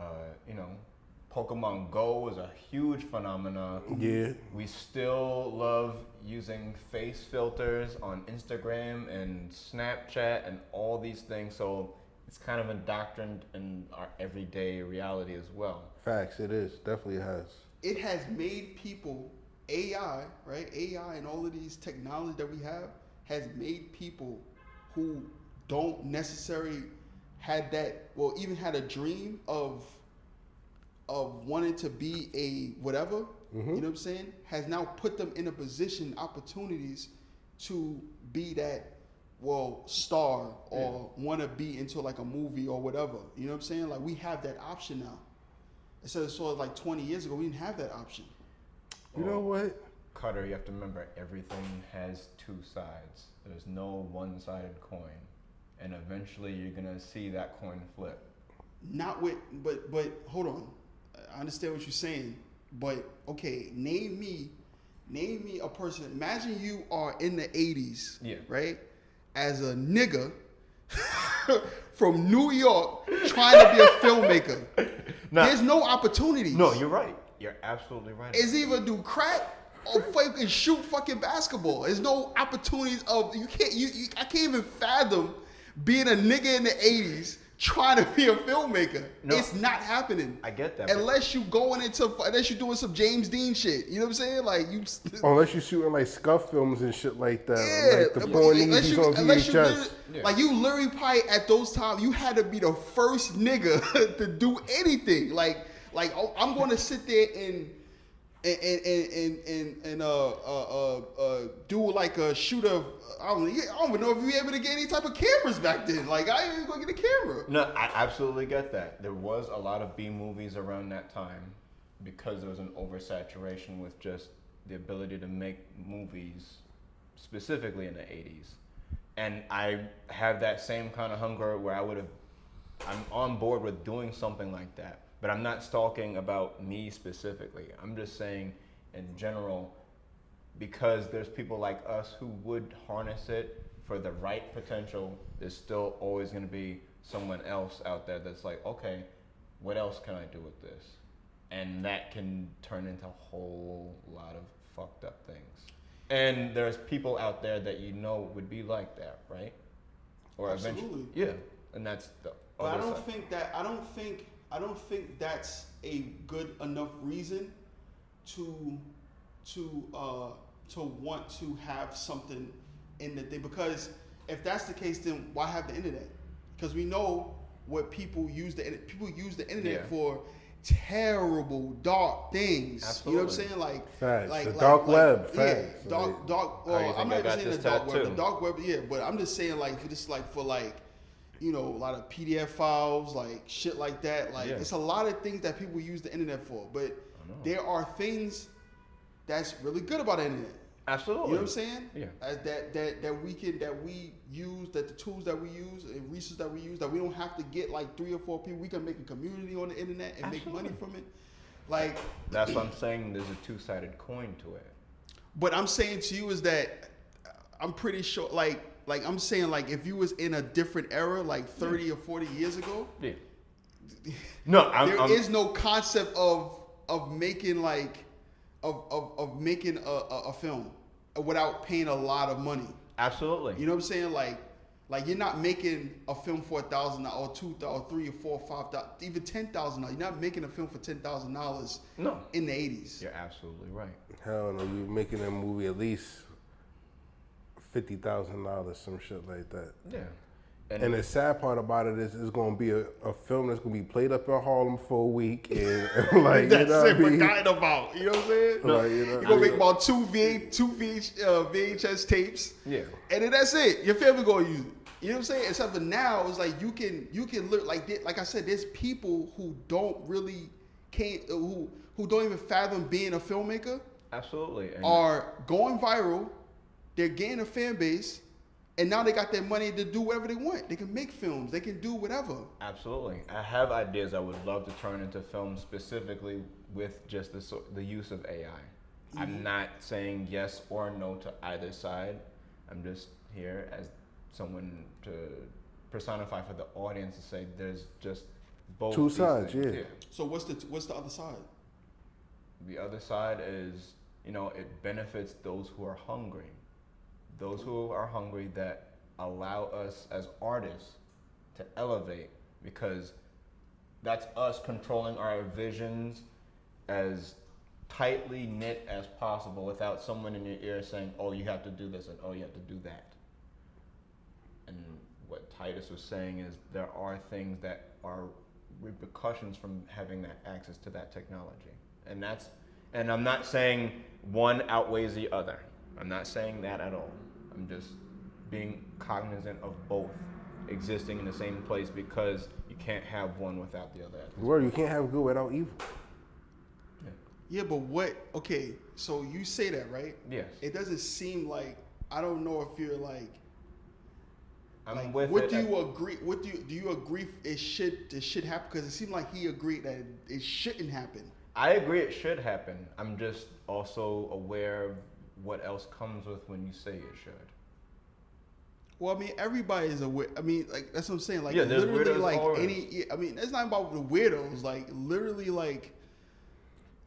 Pokemon Go is a huge phenomenon. Yeah. We still love using face filters on Instagram and Snapchat and all these things, so it's kind of indoctrined in our everyday reality as well. Facts, it is. Definitely has. It has made people, AI, right? AI and all of these technology that we have has made people who don't necessarily had that, well, even had a dream of wanting to be a whatever, you know what I'm saying, has now put them in a position, opportunities to be that, well, star or want to be into like a movie or whatever. You know what I'm saying? Like we have that option now. Instead of sort of like 20 years ago, we didn't have that option. You know what? Cutter, you have to remember, everything has two sides. There's no one-sided coin. And eventually you're going to see that coin flip. Not with, but hold on. I understand what you're saying, but okay, name me a person. Imagine you are in the 80s, right? As a nigga from New York trying to be a filmmaker. There's no opportunities. No, you're right. You're absolutely right. It's either do crack or fucking shoot fucking basketball. There's no opportunities of, I can't even fathom being a nigga in the 80s trying to be a filmmaker. No, it's not happening. I get that. Unless you're doing some James Dean shit. You know what I'm saying? Like you. Unless you're shooting like scuff films and shit like that. Yeah. Like the porn movies on VHS. Like you literally probably at those times you had to be the first nigga to do anything. Like I'm going to sit there and and do like a shoot of I don't even know if we were able to get any type of cameras back then. Like I ain't even gonna get a camera. No, I absolutely get that. There was a lot of B movies around that time because there was an oversaturation with just the ability to make movies specifically in the 80s. And I have that same kind of hunger where I'm on board with doing something like that. But I'm not talking about me specifically. I'm just saying in general, because there's people like us who would harness it for the right potential, there's still always going to be someone else out there that's like, okay, what else can I do with this? And that can turn into a whole lot of fucked up things. And there's people out there that you know would be like that, right? Or Absolutely. eventually, yeah. And that's the But I other don't side. think that I don't think that's a good enough reason to want to have something in the thing. Because if that's the case, then why have the internet? Because we know what people use the internet for terrible, dark things. Absolutely. You know what I'm saying? Like The dark web. Yeah, Facts. dark. How you Well, I'm think I not even got saying the this dark web. tattoo? The dark web, yeah. But I'm just saying like just like for like, you know, a lot of PDF files, like shit like that. Like Yeah. it's a lot of things that people use the internet for. But there are things that's really good about the internet. Absolutely. You know what I'm saying? Yeah. That we use, that the tools that we use and resources that we use, that we don't have to get like 3 or 4 people. We can make a community on the internet and make money from it. Like That's what I'm saying. There's a two-sided coin to it. what I'm saying to you is that I'm pretty sure, like I'm saying, like if you was in a different era, like 30 or 40 years ago, Yeah. No, there is no concept of making like of making a film without paying a lot of money. absolutely. You know what I'm saying? Like you're not making a film for $1,000 or $2,000 or $3,000 or $4,000 or $5,000, even $10,000. You're not making a film for $10,000. No. In the 80s. You're absolutely right. Hell no, you making a movie at least $50,000, some shit like that. Yeah. And the sad part about it is, it's going to be a film that's going to be played up in Harlem for a week, and like That's you know what I it. mean? Forgotten about. You know what I'm saying? Like, you know, You're gonna make about two VHS tapes. Yeah. And then that's it. Your family gonna use it. You know what I'm saying? Except for now, it's like you can look like I said. There's people who don't really who don't even fathom being a filmmaker Absolutely. And are going viral. They're getting a fan base, and now they got their money to do whatever they want. They can make films. They can do whatever. absolutely. I have ideas I would love to turn into films specifically with just the use of AI. I'm not saying yes or no to either side. I'm just here as someone to personify for the audience to say there's just both Two these sides, things. yeah. So what's the other side? The other side is, it benefits those who are hungry. Those who are hungry that allow us as artists to elevate, because that's us controlling our visions as tightly knit as possible without someone in your ear saying, oh, you have to do this and oh, you have to do that. And what Titus was saying is there are things that are repercussions from having that access to that technology. And I'm not saying one outweighs the other. I'm not saying that at all. I'm just being cognizant of both existing in the same place, because you can't have one without the other. Word, you can't have good without evil. Yeah, but okay, so you say that, right? Yes. It doesn't seem like, I don't know if you're like, I'm with what it. do you agree? Do you agree it should happen? Because it seemed like he agreed that it shouldn't happen. I agree it should happen. I'm just also aware of what else comes with when you say it should. Well, I mean, everybody is aware. I mean, like that's what I'm saying. Like, Yeah, there's literally, weirdos like always. I mean, it's not about the weirdos. Like, literally, like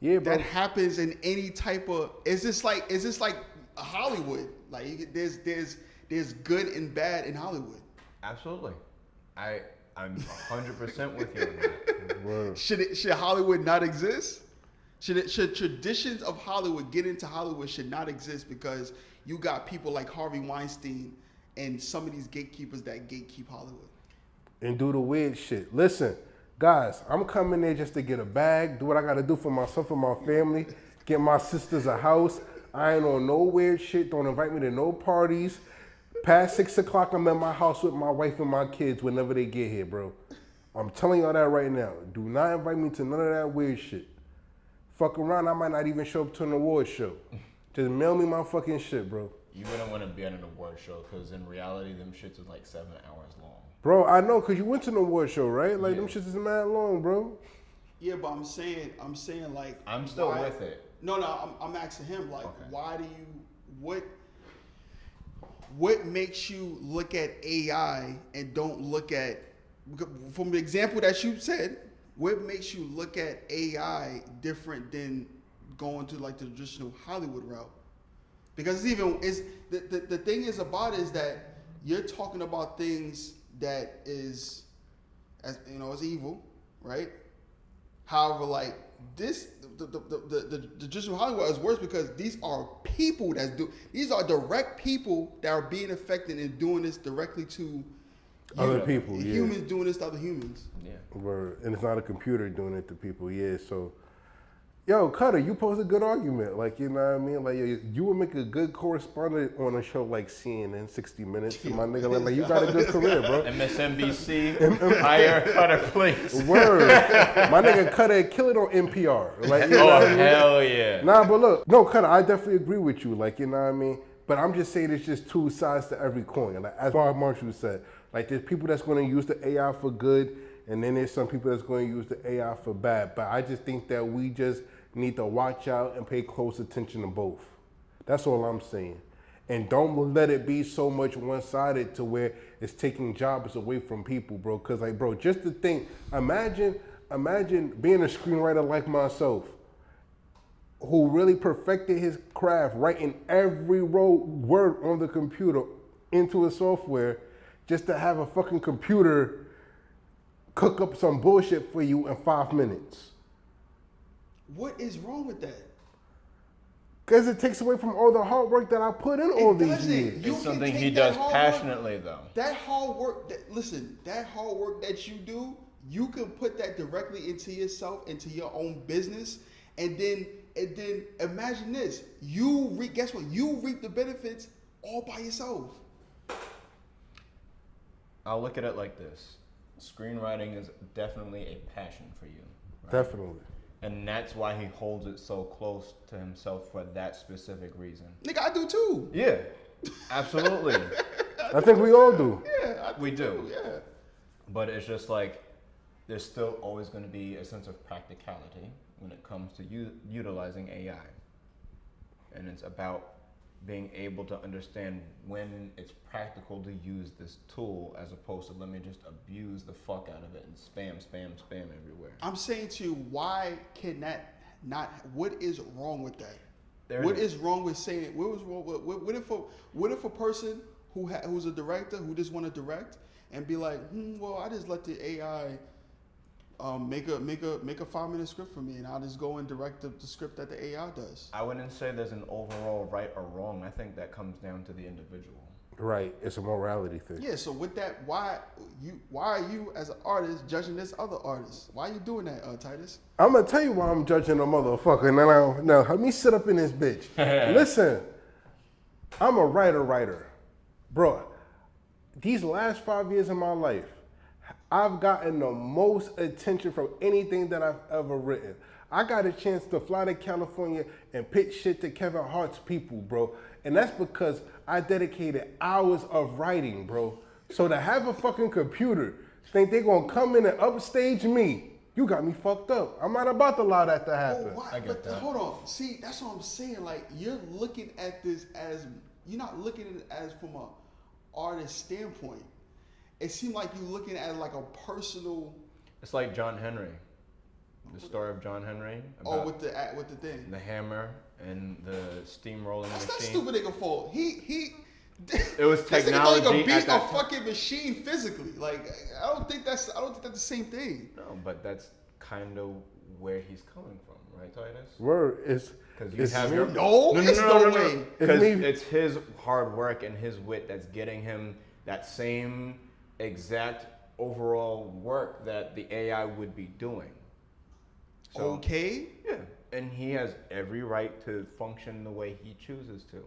Yeah, bro. that happens in any type of. Is this like Hollywood? Like, there's good and bad in Hollywood. Absolutely. I'm 100% with you on that. Word. Should Hollywood not exist? Should traditions of Hollywood get into Hollywood should not exist because you got people like Harvey Weinstein and some of these gatekeepers that gatekeep Hollywood. And do the weird shit. Listen, guys, I'm coming there just to get a bag, do what I got to do for myself and my family. get my sisters a house. I ain't on no weird shit. Don't invite me to no parties. Past 6 o'clock, I'm at my house with my wife and my kids whenever they get here, bro. I'm telling y'all that right now. Do not invite me to none of that weird shit. Fuck around, I might not even show up to an award show. Just mail me my fucking shit, bro. You wouldn't want to be at an award show because in reality, them shits is like 7 hours long. Bro, I know, cause you went to an award show, right? Like them shits is mad long, bro. Yeah, but I'm saying like I'm still with it. No, I'm asking him like, why do you what makes you look at AI and don't look at, from the example that you said, what makes you look at AI different than going to like the traditional Hollywood route? Because the thing is about it is that you're talking about things that is, as you know, is evil, right? However, like this, the traditional Hollywood is worse because these are people these are direct people that are being affected and doing this directly to other people, humans doing this to other humans. Yeah. And it's not a computer doing it to people, so. Yo, Cutter, you pose a good argument. Like, you know what I mean? Like, you would make a good correspondent on a show like CNN, 60 Minutes. My nigga, like, you got a good career, bro. MSNBC, hire Cutter, please. Word. My nigga Cutter kill it on NPR. Like, you know what I mean? Hell yeah. Nah, but look, no, Cutter, I definitely agree with you. Like, you know what I mean? But I'm just saying it's just two sides to every coin. Like, as Bob Marshall said, like, there's people that's going to use the AI for good, and then there's some people that's going to use the AI for bad. But I just think that we just need to watch out and pay close attention to both. That's all I'm saying. And don't let it be so much one-sided to where it's taking jobs away from people, bro. Cause like, bro, just to think, imagine being a screenwriter like myself, who really perfected his craft, writing every word on the computer into a software, just to have a fucking computer cook up some bullshit for you in 5 minutes. What is wrong with that? Because it takes away from all the hard work that I put in all these years. It's something he does passionately, though. That hard work, that hard work that you do, you can put that directly into yourself, into your own business, and then imagine this: guess what? You reap the benefits all by yourself. I'll look at it like this: screenwriting is definitely a passion for you. Right? Definitely. And that's why he holds it so close to himself for that specific reason. Nigga, I do too. Yeah, absolutely. I think we all do. Yeah, we do. Yeah. But it's just like, there's still always going to be a sense of practicality when it comes to utilizing AI. And it's about being able to understand when it's practical to use this tool as opposed to let me just abuse the fuck out of it and spam everywhere. I'm saying to you, why can that not? What is wrong with that? What is wrong with saying? What was wrong? What if a person who's a director who just want to direct and be like, well, I just let the AI make a 5-minute script for me, and I'll just go and direct the script that the AI does. I wouldn't say there's an overall right or wrong. I think that comes down to the individual. Right, it's a morality thing. Yeah. So with that, why are you as an artist judging this other artist? Why are you doing that, Titus? I'm gonna tell you why I'm judging a motherfucker. Now, let me sit up in this bitch. Listen, I'm a writer, bro. These last 5 years of my life, I've gotten the most attention from anything that I've ever written. I got a chance to fly to California and pitch shit to Kevin Hart's people, bro. And that's because I dedicated hours of writing, bro. So to have a fucking computer think they gonna come in and upstage me, you got me fucked up. I'm not about to allow that to happen. Oh, I get that. Hold on. See, that's what I'm saying. Like, you're looking at this as, you're not looking at it as from a artist standpoint. It seemed like you're looking at it like a personal. It's like John Henry, the story of John Henry. With the thing, the hammer and the steamrolling machine. That's that stupid nigga fault. He. It was technology. This nigga beat a fucking machine physically. Like, I don't think that's the same thing. No, but that's kind of where he's coming from, right, Titus? Word is. Because you have your no way. Because it's his hard work and his wit that's getting him that same exact overall work that the AI would be doing. So, Okay. Yeah, and he has every right to function the way he chooses to.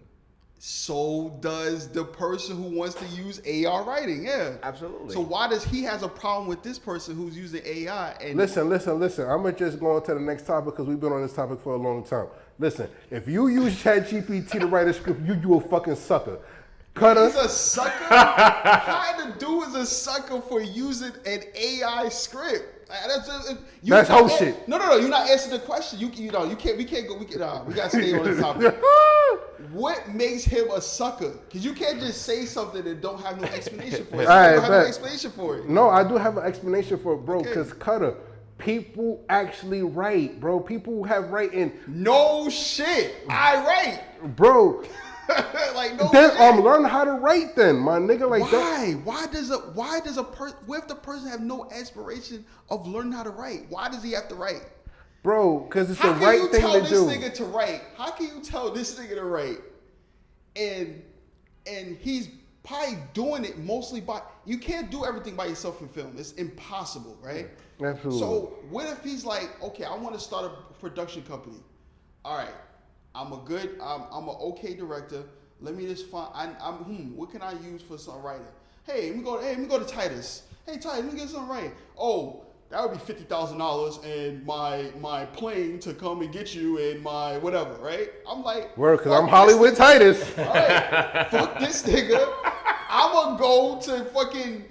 So does the person who wants to use AR writing. Yeah. Absolutely. So why does he has a problem with this person who's using AI? And Listen. I'm gonna just go on to the next topic because we've been on this topic for a long time. Listen, if you use ChatGPT to write a script, you a fucking sucker. Cutter. He's a sucker. How the dude is a sucker for using an AI script? That's whole shit. No. You're not answering the question. You know, you can't. We can't go. We gotta stay on this topic. What makes him a sucker? Because you can't just say something and don't have no explanation for it. You don't have no explanation for it. No, I do have an explanation for it, bro. Okay. Because Cutter, people actually write, bro. People have writing. No shit. I write. Bro. Like no Then shit. learn how to write then, my nigga. Like Why? Why does a person? What if the person have no aspiration of learning how to write? Why does he have to write? bro, because it's How the can right you thing tell to this do. nigga to write? How can you tell this nigga to write? And he's probably doing it mostly by. You can't do everything by yourself in film. It's impossible, right? Absolutely. So what if he's like, okay, I want to start a production company. All right, I'm an okay director. Let me just find. What can I use for some writing? Hey, let me go to Titus. Hey, Titus, let me get some writing. Oh, that would be $50,000 and my plane to come and get you and my whatever, right? I'm like, Word, because fuck I'm Hollywood this Titus. nigga. All right, fuck this nigga. I'm gonna go to fucking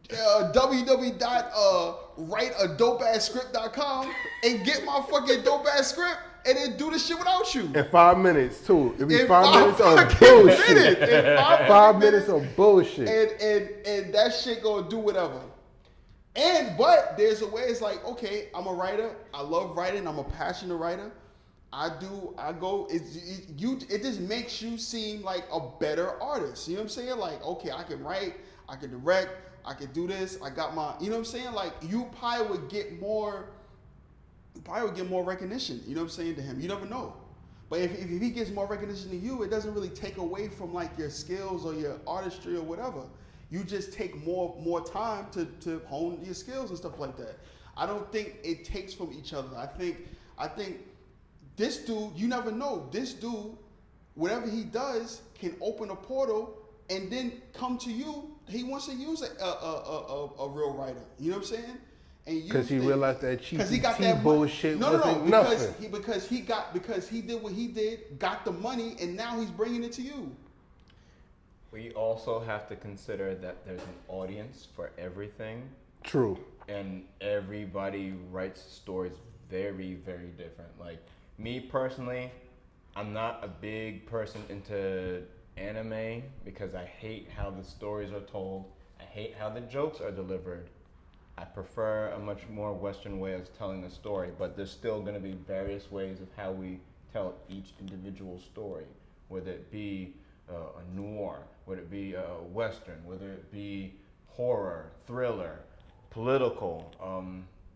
www.writeadopeassscript.com and get my fucking dope ass script and then do the shit without you. In 5 minutes, too. It'd be In 5 minutes of fucking bullshit. minutes. In 5 minutes of bullshit. And that shit gonna do whatever. But there's a way. It's like, okay, I'm a writer. I love writing. I'm a passionate writer. It just makes you seem like a better artist. You know what I'm saying? Like, okay, I can write, I can direct, I can do this. I got my, you know what I'm saying? Like, you probably would get more recognition. You know what I'm saying to him? You never know. But if he gets more recognition than you, it doesn't really take away from like your skills or your artistry or whatever. You just take more time to hone your skills and stuff like that. I don't think it takes from each other. I think this dude, you never know. This dude, whatever he does, can open a portal and then come to you. He wants to use a real writer. You know what I'm saying? Because he realized that cheap that bullshit wasn't nothing. Because he did what he did, got the money, and now he's bringing it to you. We also have to consider that there's an audience for everything. True. And everybody writes stories very, very different. Like, me personally, I'm not a big person into anime because I hate how the stories are told. I hate how the jokes are delivered. I prefer a much more Western way of telling a story, but there's still going to be various ways of how we tell each individual story, whether it be a noir, whether it be a Western, whether it be horror, thriller, political,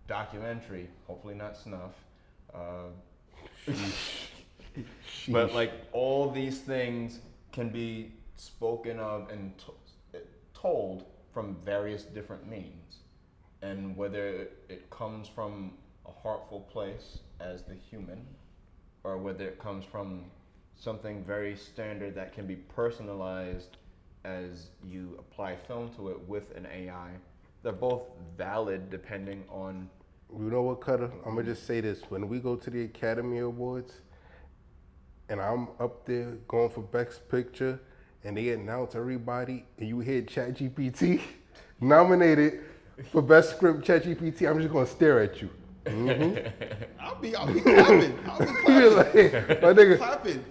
documentary, hopefully not snuff. But like all these things can be spoken of and told from various different means. And whether it comes from a heartful place as the human, or whether it comes from something very standard that can be personalized as you apply film to it with an AI, they're both valid depending on. You know what, Cutter? I'm going to just say this. When we go to the Academy Awards and I'm up there going for Best Picture and they announce everybody and you hear ChatGPT nominated for Best Script ChatGPT, I'm just going to stare at you. Mm-hmm. I'll be clapping.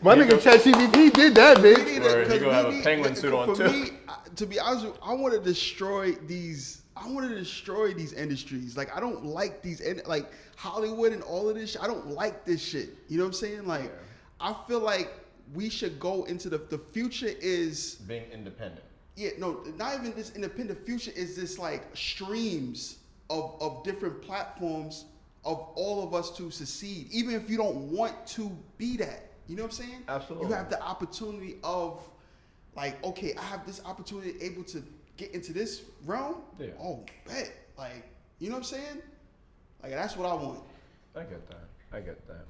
My nigga ChatGPT did that, bitch. You're gonna have a penguin suit on too. Me, to be honest with you, I want to destroy these industries. Like, I don't like these, like Hollywood and all of this shit. I don't like this shit. You know what I'm saying? Like, I feel like we should go into the future is being independent. Yeah, no, not even this independent. Future is this like streams of different platforms of all of us to succeed, even if you don't want to be that. You know what I'm saying? Absolutely. You have the opportunity of, like, okay, I have this opportunity able to get into this realm. Yeah. Oh, bet. Like, you know what I'm saying? Like, that's what I want. I get that. I get that.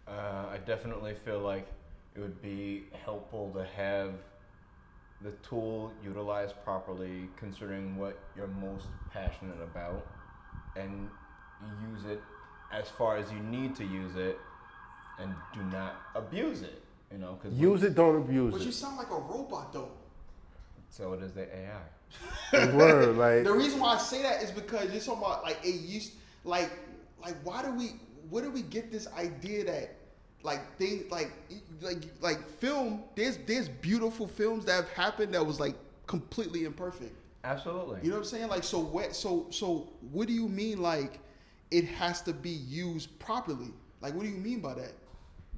I definitely feel like it would be helpful to have the tool utilized properly, considering what you're most passionate about, and use it as far as you need to use it, and do not abuse it. You know, because Use it, don't abuse But you it. sound like a robot though. So it is the AI. Word, like The reason why I say that is because you're talking about like it used like where do we get this idea that like things like film there's beautiful films that have happened that was like completely imperfect. Absolutely. You know what I'm saying? Like so what do you mean like it has to be used properly? Like what do you mean by that?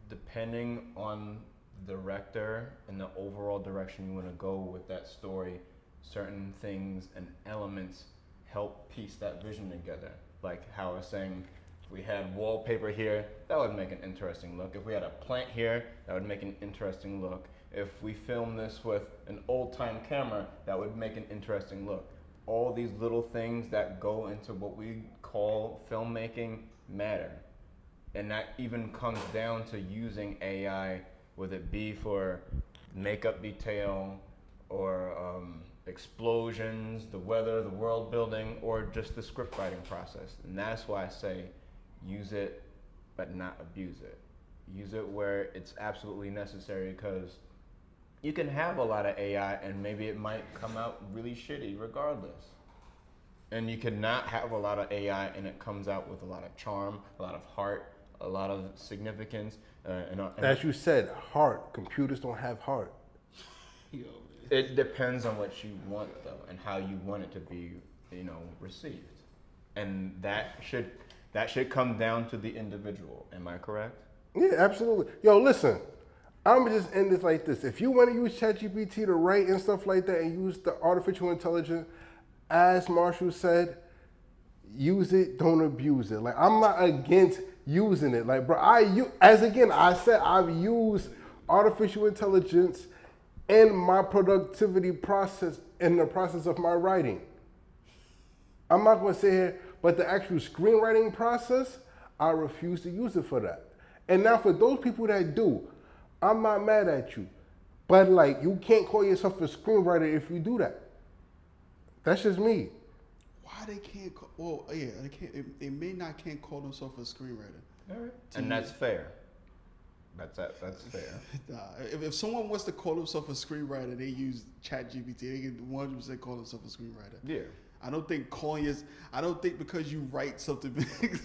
Depending on the director and the overall direction you want to go with that story, certain things and elements help piece that vision together. Like how I was saying, if we had wallpaper here, that would make an interesting look. If we had a plant here, that would make an interesting look. If we film this with an old-time camera, that would make an interesting look. All these little things that go into what we call filmmaking matter. And that even comes down to using AI, whether it be for makeup detail or explosions, the weather, the world building, or just the script writing process. And that's why I say use it, but not abuse it. Use it where it's absolutely necessary, because you can have a lot of AI and maybe it might come out really shitty regardless. And you cannot have a lot of AI and it comes out with a lot of charm, a lot of heart, a lot of significance. And as you said, heart. Computers don't have heart. Yo, it depends on what you want though, and how you want it to be, received. And that should come down to the individual. Am I correct? Yeah, absolutely. Yo, listen, I'm gonna just end this like this. If you want to use ChatGPT to write and stuff like that, and use the artificial intelligence, as Marshall said, use it, don't abuse it. Like, I'm not against using it. Like, bro, I said I've used artificial intelligence in my productivity process, in the process of my writing. I'm not gonna say here, but the actual screenwriting process, I refuse to use it for that. And now for those people that do, I'm not mad at you. But like, you can't call yourself a screenwriter if you do that. That's just me. why they can't call, well yeah they can't they may not can't call themselves a screenwriter. All right. And that's fair. That's fair. Nah, if someone wants to call themselves a screenwriter, they use ChatGPT. They can 100% call themselves a screenwriter. Yeah. I don't think because you write something.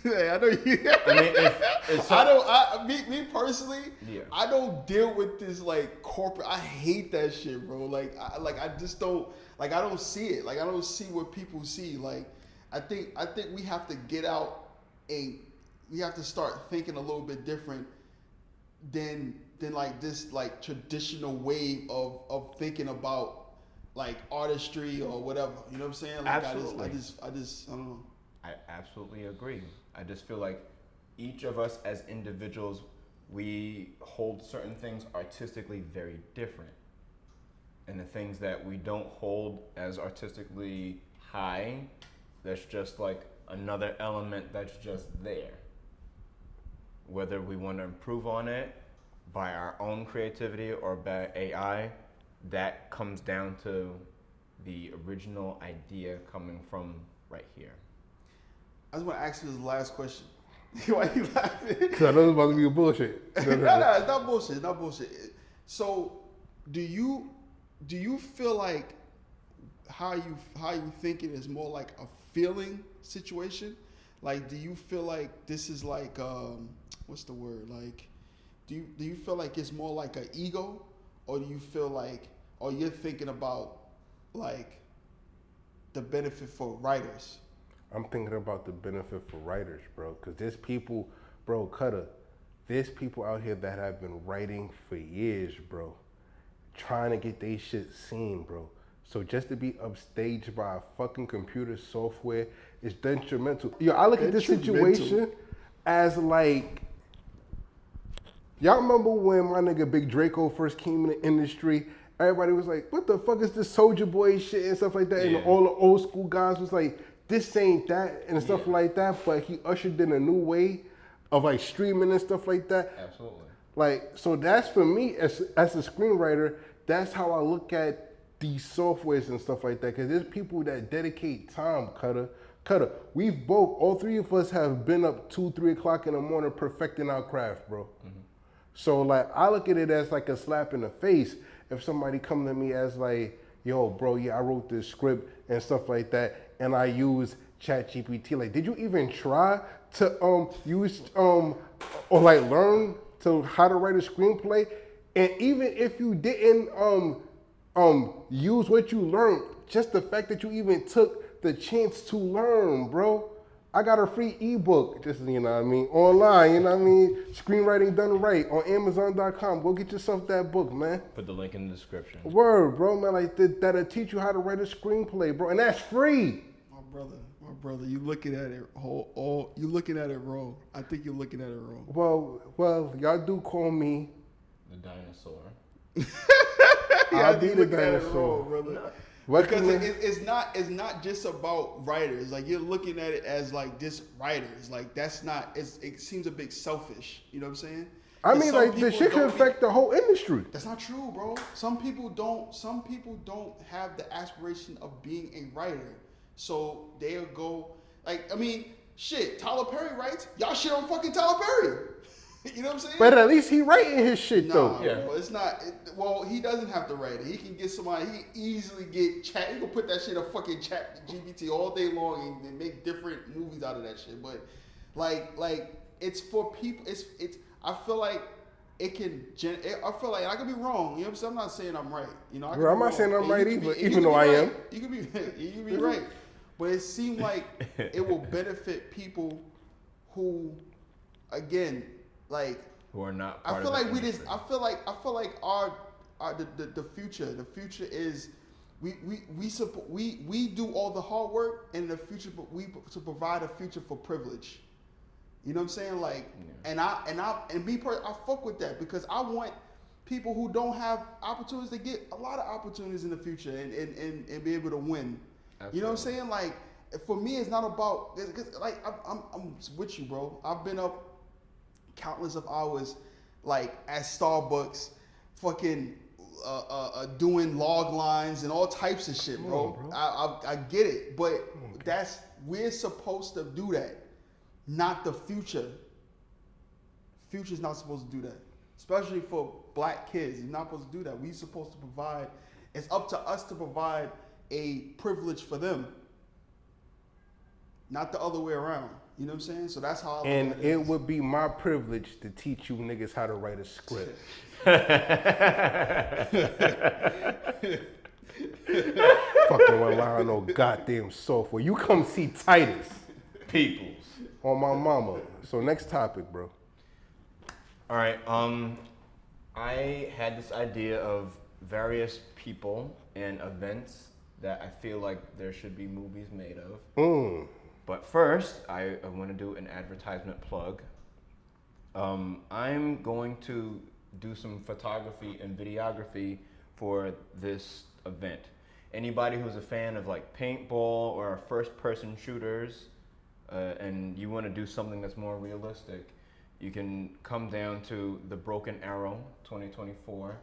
I know you. I mean, Me personally. Yeah. I don't deal with this like corporate. I hate that shit, bro. I just don't. Like, I don't see it. Like, I don't see what people see. Like, I think we have to get out and we have to start thinking a little bit different than like this like traditional way of thinking about like artistry or whatever. You know what I'm saying? Like, Absolutely. I just I don't know. I absolutely agree. I just feel like each of us as individuals, we hold certain things artistically very different. And the things that we don't hold as artistically high, that's just like another element that's just there. Whether we want to improve on it by our own creativity or by AI, that comes down to the original idea coming from right here. I just want to ask you this last question. Why are you laughing? Because I know it's about to be bullshit. No, it's not bullshit. It's not bullshit. So, do you feel like how you thinking is more like a feeling situation? Like, do you feel like this is like what's the word? Like, do you feel like it's more like an ego, or do you feel like, or you're thinking about like the benefit for writers? I'm thinking about the benefit for writers, bro. Because there's people, bro, there's people out here that have been writing for years, bro. Trying to get their shit seen, bro. So just to be upstaged by a fucking computer software is detrimental. Yo, I look at this situation as like, y'all remember when my nigga Big Draco first came in the industry? Everybody was like, what the fuck is this Soulja Boy shit and stuff like that? Yeah. And all the old school guys was like, this ain't that and stuff like that, but he ushered in a new way of like streaming and stuff like that. Absolutely. Like, so that's for me as a screenwriter, that's how I look at these softwares and stuff like that. Cause there's people that dedicate time, Cutter. We've both, all three of us have been up 2, 3 o'clock in the morning perfecting our craft, bro. So like, I look at it as like a slap in the face if somebody come to me as like, yo, bro, yeah, I wrote this script and stuff like that, and I use ChatGPT. Like, did you even try to use or like learn to how to write a screenplay? And even if you didn't use what you learned, just the fact that you even took the chance to learn, bro. I got a free ebook, just, you know what I mean, online, you know what I mean? Screenwriting Done Right on Amazon.com. Go get yourself that book, man. Put the link in the description. Word, bro, man, like that'll teach you how to write a screenplay, bro, and that's free. My brother, you looking at it you looking at it wrong. I think you're looking at it wrong. Well, y'all do call me The dinosaur. I'll be the dinosaur, brother. What Because can it's not just about writers. Like, you're looking at it as like just writers. Like, that's not. It seems a bit selfish. You know what I'm saying? I And mean, some like, people this shit could don't affect the whole industry. That's not true, bro. Some people don't have the aspiration of being a writer, so they'll go like, I mean, shit. Tyler Perry writes. Y'all shit on fucking Tyler Perry. You know what I'm saying? But at least he writing his shit, though. No, yeah. It's not. Well, he doesn't have to write it. He can get somebody. He can easily get chat. He can put that shit in a fucking chat GPT all day long and make different movies out of that shit. But like it's for people. It's. I feel like it can. I feel like I could be wrong. You know what I'm saying? I'm not saying I'm right. You know, Bro, I'm not saying I'm right either, even though I am. You could be. You could be right. But it seemed like it will benefit people who, again, like, who are not I part feel of the like we industry. just. I feel like our the future. The future is we do all the hard work, and the future, but we to provide a future for privilege. You know what I'm saying? Like, and I fuck with that, because I want people who don't have opportunities to get a lot of opportunities in the future and be able to win. Absolutely. You know what I'm saying? Like, for me, it's not about, cause like I'm with you, bro. I've been up countless of hours, like at Starbucks, fucking doing log lines and all types of shit, bro. I get it, but we're supposed to do that, not the future. Future's not supposed to do that, especially for black kids. You're not supposed to do that. We're supposed to provide. It's up to us to provide a privilege for them, not the other way around. You know what I'm saying? So that's how I look And at it would be my privilege to teach you niggas how to write a script. Fucking rely on no goddamn software. You come see Titus. Peoples. On my mama. So next topic, bro. All right. I had this idea of various people and events that I feel like there should be movies made of. But first, I want to do an advertisement plug. I'm going to do some photography and videography for this event. Anybody who's a fan of like paintball or first-person shooters, and you want to do something that's more realistic, you can come down to the Broken Arrow 2024.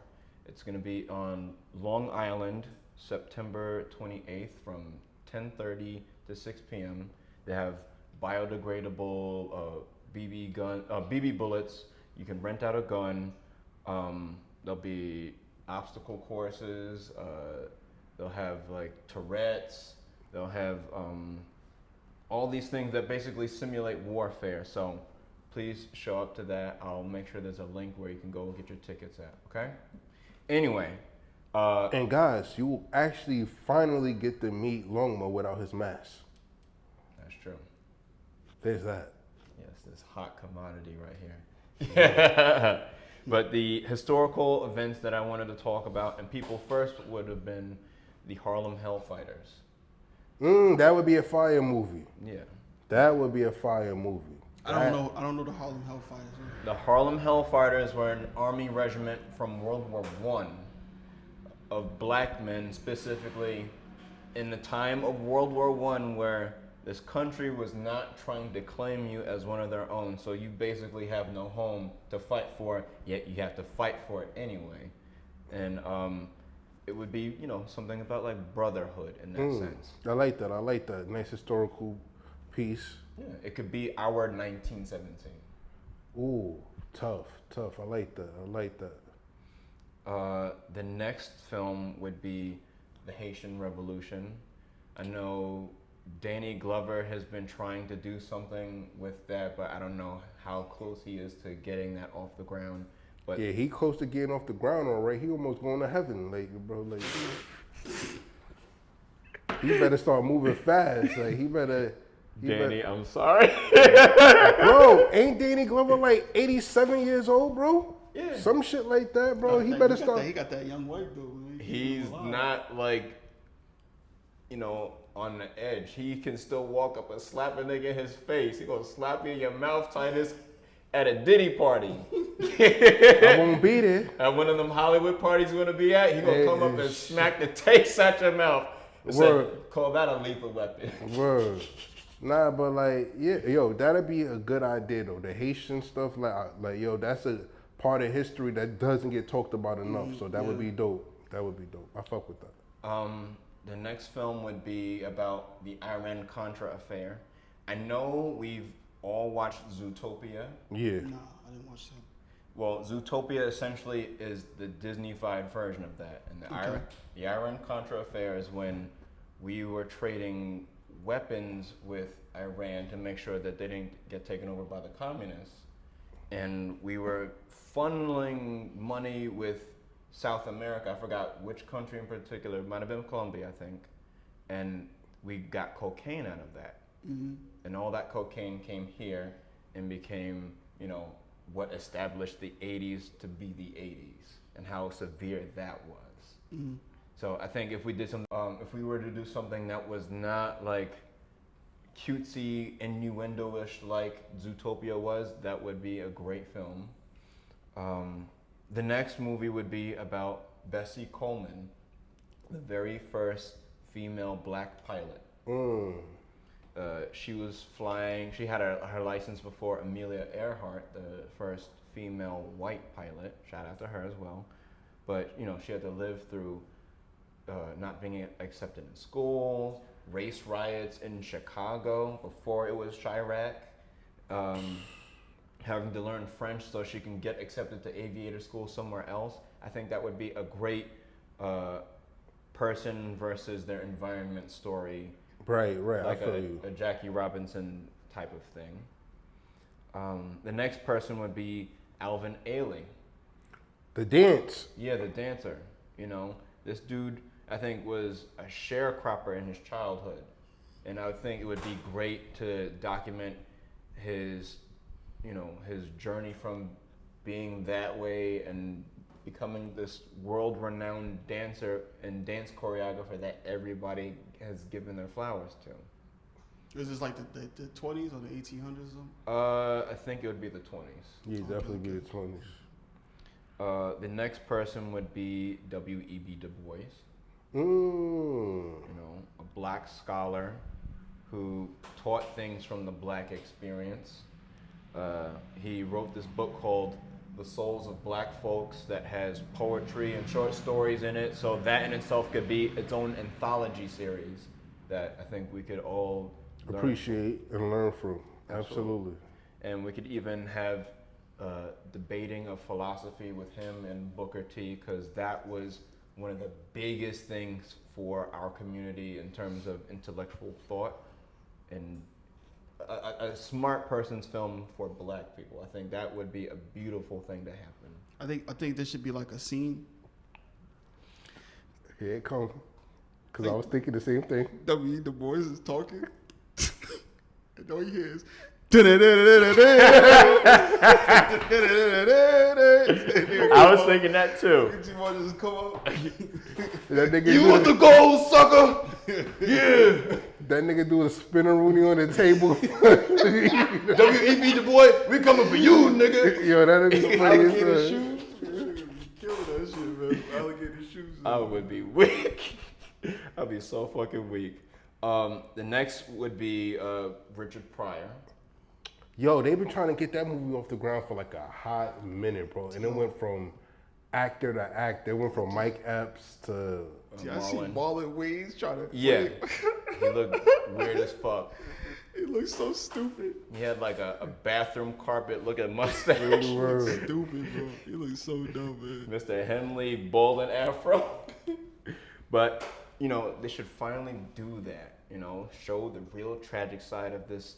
It's going to be on Long Island, September 28th from 10:30 to 6 p.m. They have biodegradable BB bullets. You can rent out a gun. There'll be obstacle courses. They'll have like Tourette's. They'll have all these things that basically simulate warfare. So please show up to that. I'll make sure there's a link where you can go get your tickets at. Okay. Anyway. And guys, you will actually finally get to meet Longmo without his mask. That's true. There's that. Yes, this hot commodity right here. But the historical events that I wanted to talk about, and people first would have been the Harlem Hellfighters. That would be a fire movie. Yeah. That would be a fire movie. I don't know the Harlem Hellfighters. The Harlem Hellfighters were an army regiment from World War I of black men, specifically in the time of World War I, where this country was not trying to claim you as one of their own, so you basically have no home to fight for, yet you have to fight for it anyway. And it would be, you know, something about like brotherhood in that sense. I like that. I like that. Nice historical piece. Yeah, it could be our 1917. Ooh, tough. I like that. The next film would be the Haitian Revolution. I know Danny Glover has been trying to do something with that, but I don't know how close he is to getting that off the ground. But Yeah, he close to getting off the ground all right. He almost going to heaven, like, bro. Like, he better start moving fast. Like, he better. Danny, I'm sorry. Bro, ain't Danny Glover like 87 years old, bro? Yeah. Some shit like that, bro. He better start. He got that young wife though. Man. He's not like, you know, on the edge. He can still walk up and slap a nigga in his face. He gonna slap you in your mouth, Titus, at a Diddy party. I won't be there. At one of them Hollywood parties you're gonna be at, he gonna come up and smack the taste out your mouth. Call that a lethal weapon. Word. Nah, but like, yeah, yo, that'd be a good idea though. The Haitian stuff, like, yo, that's a part of history that doesn't get talked about enough. So that would be dope. That would be dope. I fuck with that. The next film would be about the Iran-Contra affair. I know we've all watched Zootopia. Yeah. Nah, I didn't watch that. Well, Zootopia essentially is the Disney-fied version of that. And the Iran-Contra affair is when we were trading weapons with Iran to make sure that they didn't get taken over by the communists. And we were funneling money with South America. I forgot which country in particular. It might have been Colombia, I think. And we got cocaine out of that. Mm-hmm. And all that cocaine came here and became, you know, what established the 80s to be the 80s and how severe that was. Mm-hmm. So I think if we did some, if we were to do something that was not like cutesy, innuendo-ish like Zootopia was, that would be a great film. The next movie would be about Bessie Coleman, the very first female black pilot. She was flying, she had her license before Amelia Earhart, the first female white pilot. Shout out to her as well. But, you know, she had to live through not being accepted in school, race riots in Chicago before it was Chirac, having to learn French so she can get accepted to aviator school somewhere else. I think that would be a great person versus their environment story. Right, Like I feel you. a Jackie Robinson type of thing. The next person would be Alvin Ailey. The dance. Yeah, the dancer. You know, this dude, I think, was a sharecropper in his childhood. And I would think it would be great to document his, you know, his journey from being that way and becoming this world-renowned dancer and dance choreographer that everybody has given their flowers to. Is this like the 20s or the 1800s or something? I think it would be the 20s. Yeah, definitely be the 20s. The next person would be W.E.B. Du Bois. Mm. You know, a black scholar who taught things from the black experience. He wrote this book called The Souls of Black Folks that has poetry and short stories in it. So that in itself could be its own anthology series that I think we could all Appreciate and learn from. Absolutely. And we could even have debating of philosophy with him and Booker T, because that was one of the biggest things for our community in terms of intellectual thought and a smart person's film for black people. I think that would be a beautiful thing to happen. I think this should be like a scene. Here it comes. Because I was thinking the same thing. W. Du Bois is talking. And all you hear is. I was thinking that too. Just come up. That nigga You want the gold, sucker? Yeah. That nigga do a spinner Rooney on the table. W.E.B. Du Bois, we coming for you, nigga. Yo, that'd be funny Alligator as shoes. Kill that shit, man. Alligator shoes. I would be weak. I'd be so fucking weak. The next would be Richard Pryor. Yo, they've been trying to get that movie off the ground for like a hot minute, bro. And it went from actor to actor. It went from Mike Epps to See, I see Marlon Wayans trying to Yeah, play. he looked weird as fuck. He looks so stupid. He had like a bathroom carpet looking mustache. Word. Stupid, bro. He looks so dumb, man. Mr. Henley bowling afro. But, you know, they should finally do that, you know, show the real tragic side of this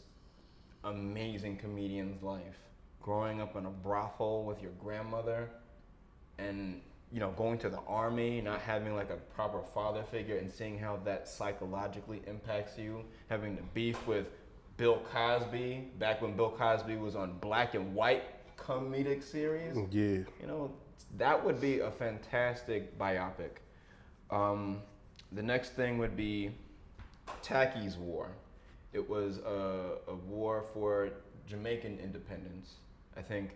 amazing comedian's life. Growing up in a brothel with your grandmother and, you know, going to the army, not having like a proper father figure and seeing how that psychologically impacts you. Having the beef with Bill Cosby, back when Bill Cosby was on black and white comedic series. Yeah. You know, that would be a fantastic biopic. The next thing would be Tacky's War. It was a war for Jamaican independence. I think,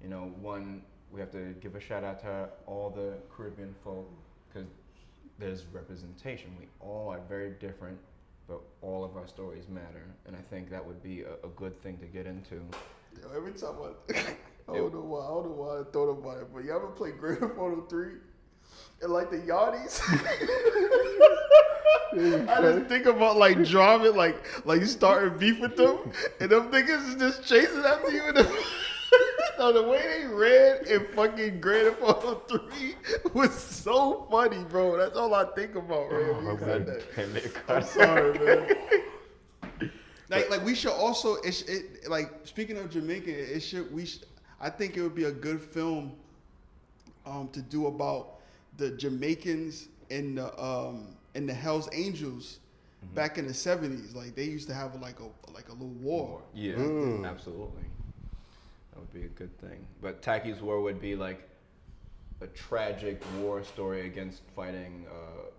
you know, we have to give a shout out to all the Caribbean folk because there's representation. We all are very different, but all of our stories matter. And I think that would be a good thing to get into. Yo, every time I don't know why I thought about it, but you ever play Grand Theft Auto 3? And like the Yardies? I just think about like driving, like you starting beef with them, and them niggas is just chasing after you. No, the way they ran in fucking Grand Theft Auto 3 was so funny, bro. That's all I think about, man. You said that. I'm sorry, man. Like we should also, like speaking of Jamaica, I think it would be a good film to do about the Jamaicans and the Hells Angels back in the 70s. Like they used to have like a little war. Yeah, absolutely. That would be a good thing. But Tacky's War would be like a tragic war story against fighting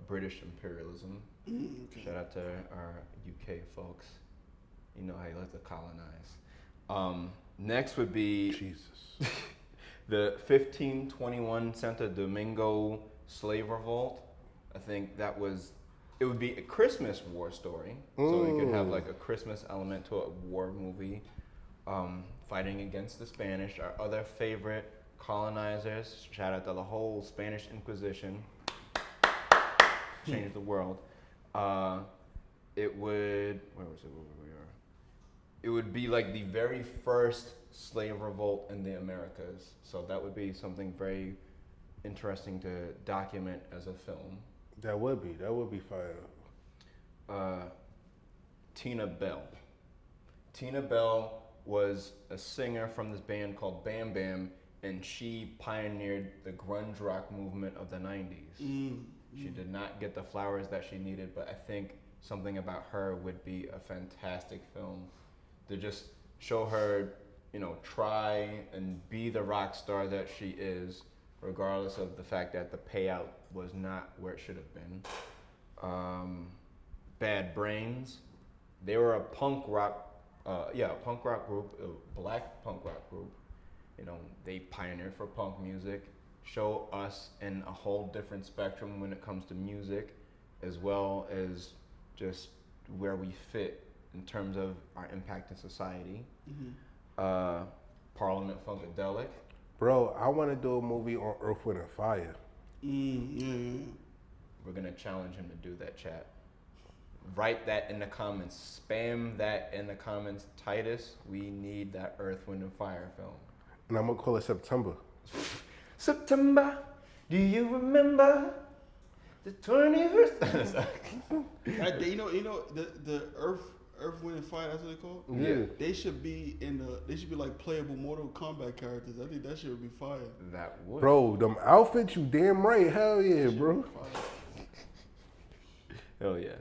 British imperialism. Okay. Shout out to our UK folks. You know how you like to colonize. Next would be Jesus. the 1521 Santo Domingo slave revolt. I think it would be a Christmas war story. So we could have like a Christmas element to a war movie. Fighting against the Spanish, our other favorite colonizers. Shout out to the whole Spanish Inquisition. Changed the world. It would, where was it, where we are? It would be like the very first slave revolt in the Americas. So that would be something very interesting to document as a film. That would be fire. Tina Bell. Tina Bell was a singer from this band called Bam Bam, and she pioneered the grunge rock movement of the 90s. She did not get the flowers that she needed, but I think something about her would be a fantastic film to just show her, you know, try and be the rock star that she is, regardless of the fact that the payout was not where it should have been. Bad Brains. They were a punk rock group, a black punk rock group. You know, they pioneered for punk music, show us in a whole different spectrum when it comes to music, as well as just where we fit in terms of our impact in society. Parliament Funkadelic. Bro, I want to do a movie on Earth, Wind, and Fire. We're going to challenge him to do that, chat. Write that in the comments. Spam that in the comments. Titus, we need that Earth, Wind, and Fire film. And I'm going to call it September. September, do you remember the 21st? You know the Earth, Wind, and Fire. That's what they call it. Yeah. They should be like playable Mortal Kombat characters. I think that shit would be fire. That would. Bro, them outfits, you damn right. Hell yeah, bro. Hell yeah.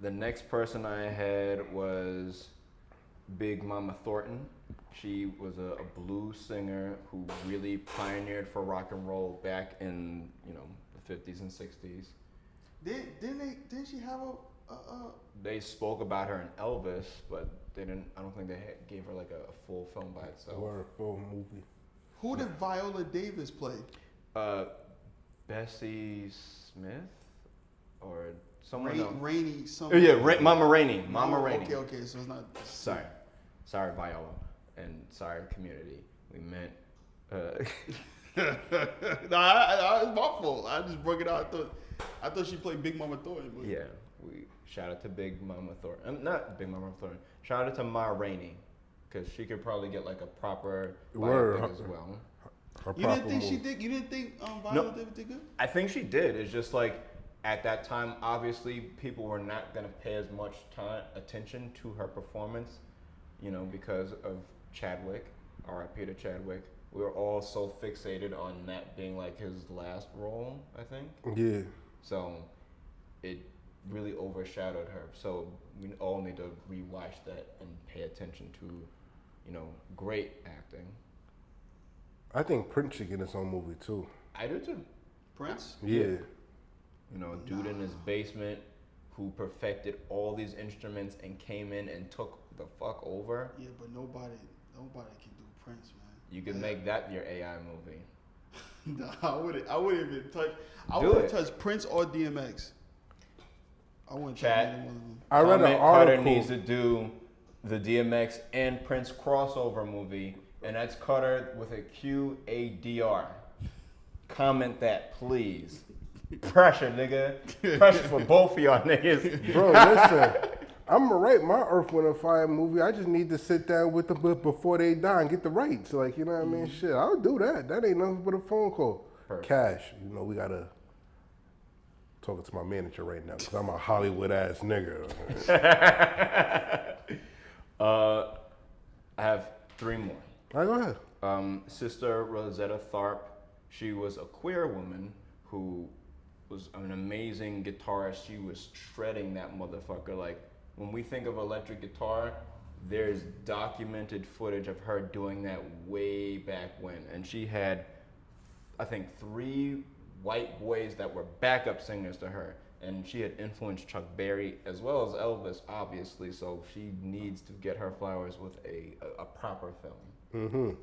The next person I had was Big Mama Thornton. She was a blues singer who really pioneered for rock and roll back in, you know, the 50s and 60s. Didn't she have a They spoke about her in Elvis, but they didn't. I don't think they gave her like a full film by itself. Or a full movie. Who did Viola Davis play? Bessie Smith or Someone else. Rainy. Oh, Something. yeah, Mama Rainey. Mama Rainey. Okay. So it's not. Sorry, Viola, and sorry, community. We meant. Nah, it's my fault. I just broke it out. I thought she played Big Mama Thornton. But... Yeah, we shout out to Big Mama Thornton. Not Big Mama Thornton. Shout out to Ma Rainey, because she could probably get like a proper biopic as well. You didn't think she did? You didn't think Viola Davis did good? I think she did. It's just like at that time, obviously, people were not gonna pay as much attention to her performance, because of Chadwick. R.I.P. to Chadwick. We were all so fixated on that being like his last role, I think. Yeah. So it really overshadowed her. So we all need to rewatch that and pay attention to, great acting. I think Prince should get his own movie too. I do too. Prince? Yeah. Dude in his basement who perfected all these instruments and came in and took the fuck over. Yeah, but nobody can do Prince, man. You could make that your AI movie. No, I wouldn't even touch. I wouldn't touch Prince or DMX. I wouldn't touch either one of them. I read an Carter article. needs to do the DMX and Prince crossover movie, and that's Carter with a QADR. Comment that, please. Pressure, nigga. Pressure for both of y'all niggas. Bro, listen. I'm gonna write my Earth, Wind, and Fire movie. I just need to sit down with them before they die and get the rights. Like, you know what I mean? Shit, I'll do that. That ain't nothing but a phone call. Perfect. Cash, we gotta talking to my manager right now because I'm a Hollywood ass nigga. I have 3 more. All right, go ahead. Sister Rosetta Tharpe, she was a queer woman who was an amazing guitarist. She was shredding that motherfucker. Like, when we think of electric guitar, there's documented footage of her doing that way back when. And she had, I think, 3 white boys that were backup singers to her. And she had influenced Chuck Berry as well as Elvis, obviously. So she needs to get her flowers with a proper film.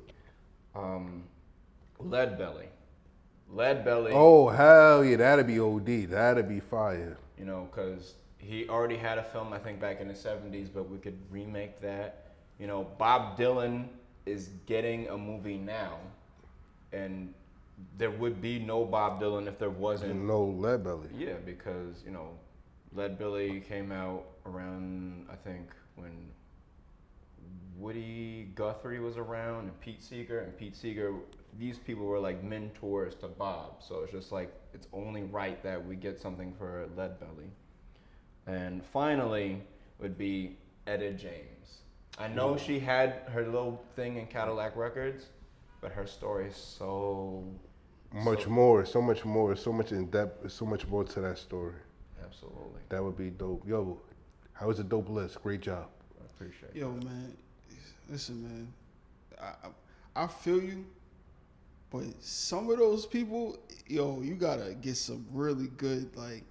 Lead Belly. Oh, hell yeah. That'd be OD. That'd be fire. Because he already had a film, I think, back in the 70s, but we could remake that. Bob Dylan is getting a movie now, and there would be no Bob Dylan if there wasn't. And no Lead Belly. Yeah, because, Lead Belly came out around, I think, when Woody Guthrie was around and Pete Seeger. These people were like mentors to Bob. So it's just like, it's only right that we get something for Lead Belly. And finally would be Etta James. I know she had her little thing in Cadillac Records, but her story is so much in depth, so much more to that story. Absolutely. That would be dope. Yo, how was a dope list? Great job. I appreciate it. Yo, man, listen, man, I feel you, but some of those people, yo, you gotta get some really good, like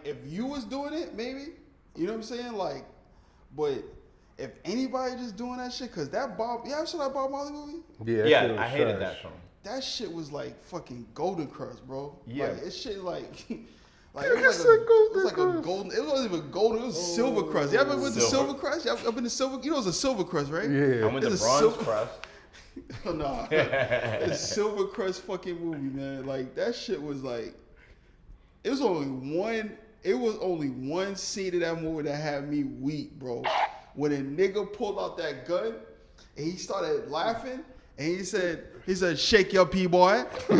if you was doing it, maybe, you know what I'm saying, like, but if anybody just doing that shit, cause that Bob, you ever saw that Bob Marley movie? Yeah, I hated that film. That shit was like fucking Golden Crust, bro. Yeah. Like, it shit like it was like a golden. It wasn't even golden. It was Silver Crust. You ever went to Silver Crust? You ever been to Silver? You know it's a Silver Crust, right? Yeah. I went to Bronze Crust. Oh, nah. It's Silver Crust fucking movie, man. Like, that shit was like, it was only one scene of that movie that had me weak, bro. When a nigga pulled out that gun and he started laughing and he said, shake your pee boy. After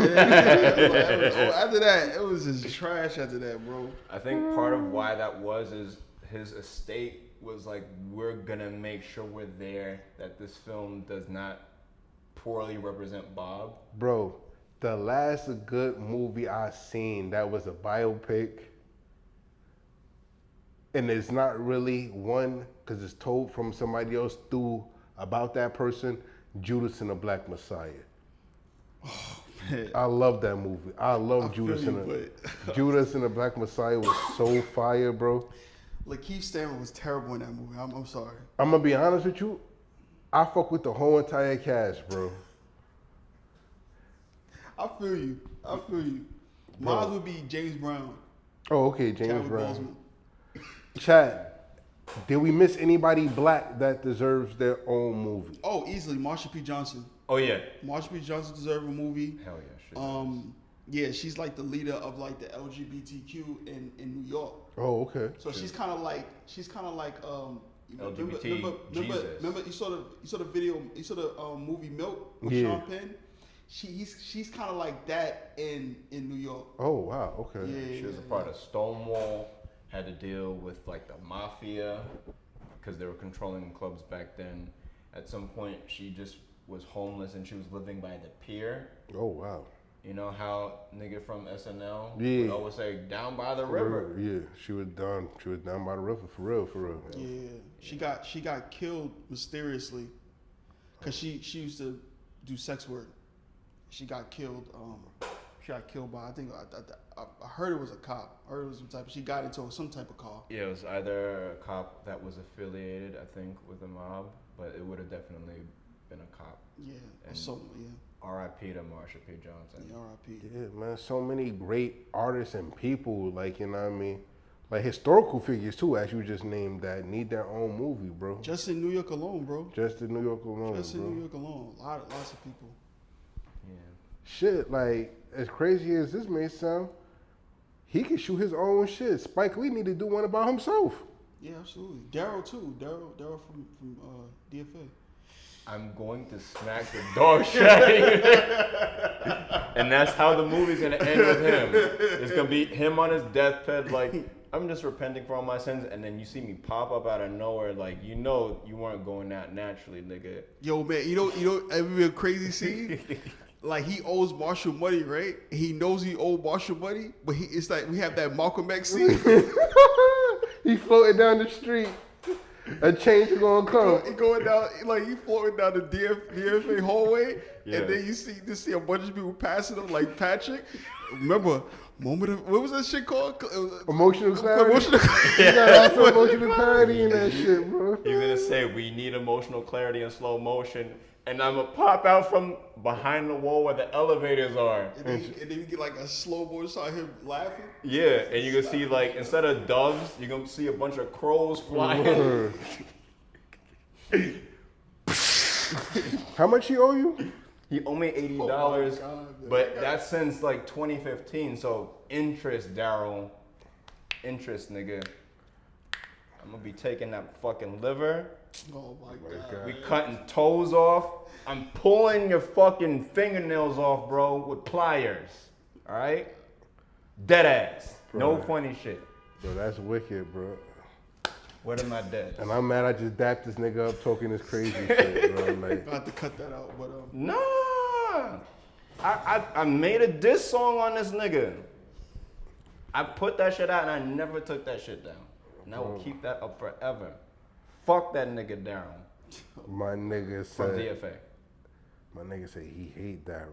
that, it was just trash after that, bro. I think part of why that was is his estate was like, we're gonna make sure we're there, that this film does not poorly represent Bob. Bro, the last good movie I seen that was a biopic, and it's not really one because it's told from somebody else through about that person, Judas and the Black Messiah. Oh, man. I love that movie. I love Judas and the Black Messiah was so fire, bro. Lakeith Stanfield was terrible in that movie. I'm sorry. I'm gonna be honest with you. I fuck with the whole entire cast, bro. I feel you. Mine would be James Brown. Oh, okay, James Chadwick Brown. Boseman. Chad, did we miss anybody black that deserves their own movie? Oh, easily Marsha P. Johnson. Oh yeah. Marsha P. Johnson deserves a movie. Hell yeah. Shit. Yeah, she's like the leader of like the LGBTQ in New York. Oh, okay. So she's kind of like LGBT Jesus. remember you saw the video, you saw the movie Milk with Yeah. Sean Penn. She's kind of like that in New York. Oh, wow. Okay. Yeah, She was a part of Stonewall. Had to deal with like the mafia because they were controlling clubs back then. At some point, she just was homeless and she was living by the pier. Oh, wow. You know how nigga from SNL Yeah. would always say down by the river. Yeah, she was down by the river for real. Yeah, she got killed mysteriously because she used to do sex work. She got killed. She got killed by I heard it was a cop. I heard it was some type. She got into some type of car. Yeah, it was either a cop that was affiliated, I think, with the mob, but it would have definitely been a cop. Yeah, And yeah. R.I.P. to Marsha P. Johnson. Yeah, R.I.P. Yeah, man. So many great artists and people, like, you know what I mean? Like historical figures too, as you just named, that need their own movie, bro. Just in New York alone, bro. Just in New York alone, Just bro. in New York alone, lots of people. Yeah. Shit, like, as crazy as this may sound, he can shoot his own shit. Spike Lee need to do one about himself. Yeah, absolutely. Daryl too. Daryl from DFA. I'm going to smack the dog shit out of you. And that's how the movie's gonna end with him. It's gonna be him on his deathbed, like, I'm just repenting for all my sins, and then you see me pop up out of nowhere, like, you know you weren't going out naturally, nigga. Yo, man, you know, ever be a crazy scene? Like, he owes Marshall money, right? He knows he owed Marshall money, but it's like we have that Malcolm X scene. He floating down the street. A change is gonna come. He going down, like he floating down the DFA hallway, Yeah. and then you see a bunch of people passing him, like Patrick. Remember, moment of what was that shit called? Emotional clarity. Emotional. You gotta have some emotional clarity in that shit, bro. He's gonna say, we need emotional clarity in slow motion, and I'm gonna pop out from behind the wall where the elevators are. And then you get like a slow motion shot of him laughing. Yeah, and you're gonna see, like, instead of doves, you're gonna see a bunch of crows flying. How much he owe you? He owe me $80, Oh my God, but that's since like 2015. So interest, Daryl, interest, nigga. I'm gonna be taking that fucking liver. Oh my God. We cutting toes off. I'm pulling your fucking fingernails off, bro, with pliers. All right, dead ass. No Right. funny shit. Bro, that's wicked, bro. What am I dead? And I'm mad I just dapped this nigga up talking this crazy shit, bro. Like, I have to cut that out, but Nah, I made a diss song on this nigga. I put that shit out and I never took that shit down. And I will keep that up forever. Fuck that nigga Daryl my nigga from said, DFA. my nigga said he hate Daryl.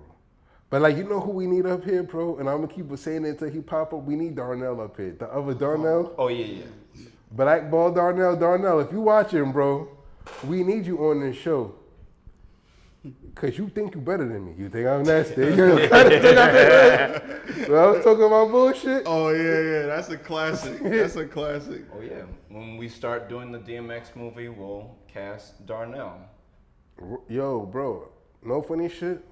But like, you know who we need up here, bro? And I'm gonna keep saying it until he pop up. We need Darnell up here. The other Darnell, Oh yeah. Blackball Darnell. Darnell, if you watching, bro, we need you on this show. Cause you think you better than me. You think I'm nasty. You well, I was talking about bullshit. oh yeah, that's a classic. That's a classic. Oh yeah. When we start doing the DMX movie, we'll cast Darnell. Yo, bro, no funny shit.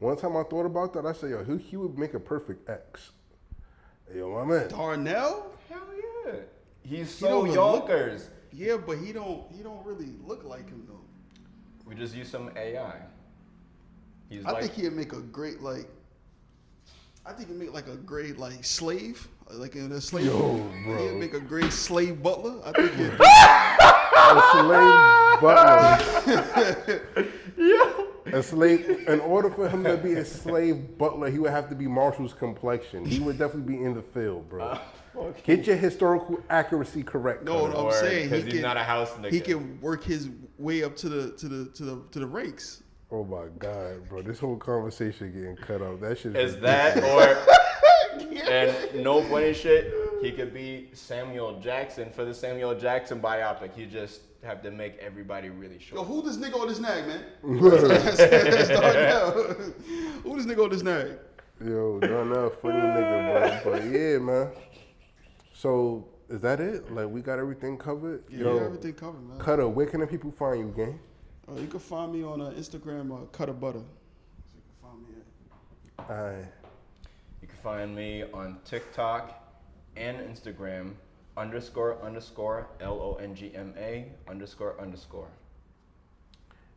One time I thought about that, I said, yo, he would make a perfect X. Yo, my man. Darnell? Hell yeah. He's He so don't look- yonkers. Yeah, but he don't really look like him though. We just use some AI. He's I like, think he'd make a great like. I think he'd make like a great like slave, like in a slave. Yo, bro. He'd make a great slave butler. I think he'd A slave butler. A slave. In order for him to be a slave butler, he would have to be Marshall's complexion. He would definitely be in the field, bro. Get your historical accuracy correct. No, cuz. no, I'm saying because he he's can. not a house nigga. He can work his way up to the ranks. Oh my God, bro. This whole conversation getting cut off. That shit Is that or and no funny shit? He could be Samuel Jackson for the Samuel Jackson biopic. You just have to make everybody really Yo, short. who this nigga on this nag, man? Let's start now. Who this nigga on this nag? Yo, no, funny nigga, bro. But yeah, man. So is that it? Like we got everything covered? Yeah, you got everything covered, man. Cutter, where can the people find you, gang? You can find me on Instagram, Cutter Butter. So you can find me at. Alright. You can find me on TikTok and Instagram __LONGMA __.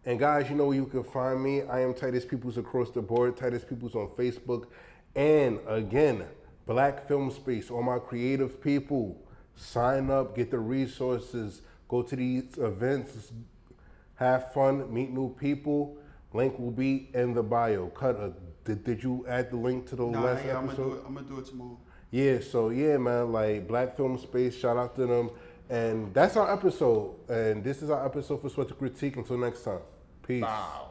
And guys, you know where you can find me. I am Titus Peoples across the board. Titus Peoples on Facebook. And again, Black Film Space. All my creative people, sign up, get the resources, go to these events, have fun, meet new people. Link will be in the bio. Did you add the link to the last episode? I'm gonna do it tomorrow. Yeah, so yeah, man, like Black Film Space, shout out to them. And that's our episode. And this is our episode for Sweat to Critique. Until next time. Peace. Wow.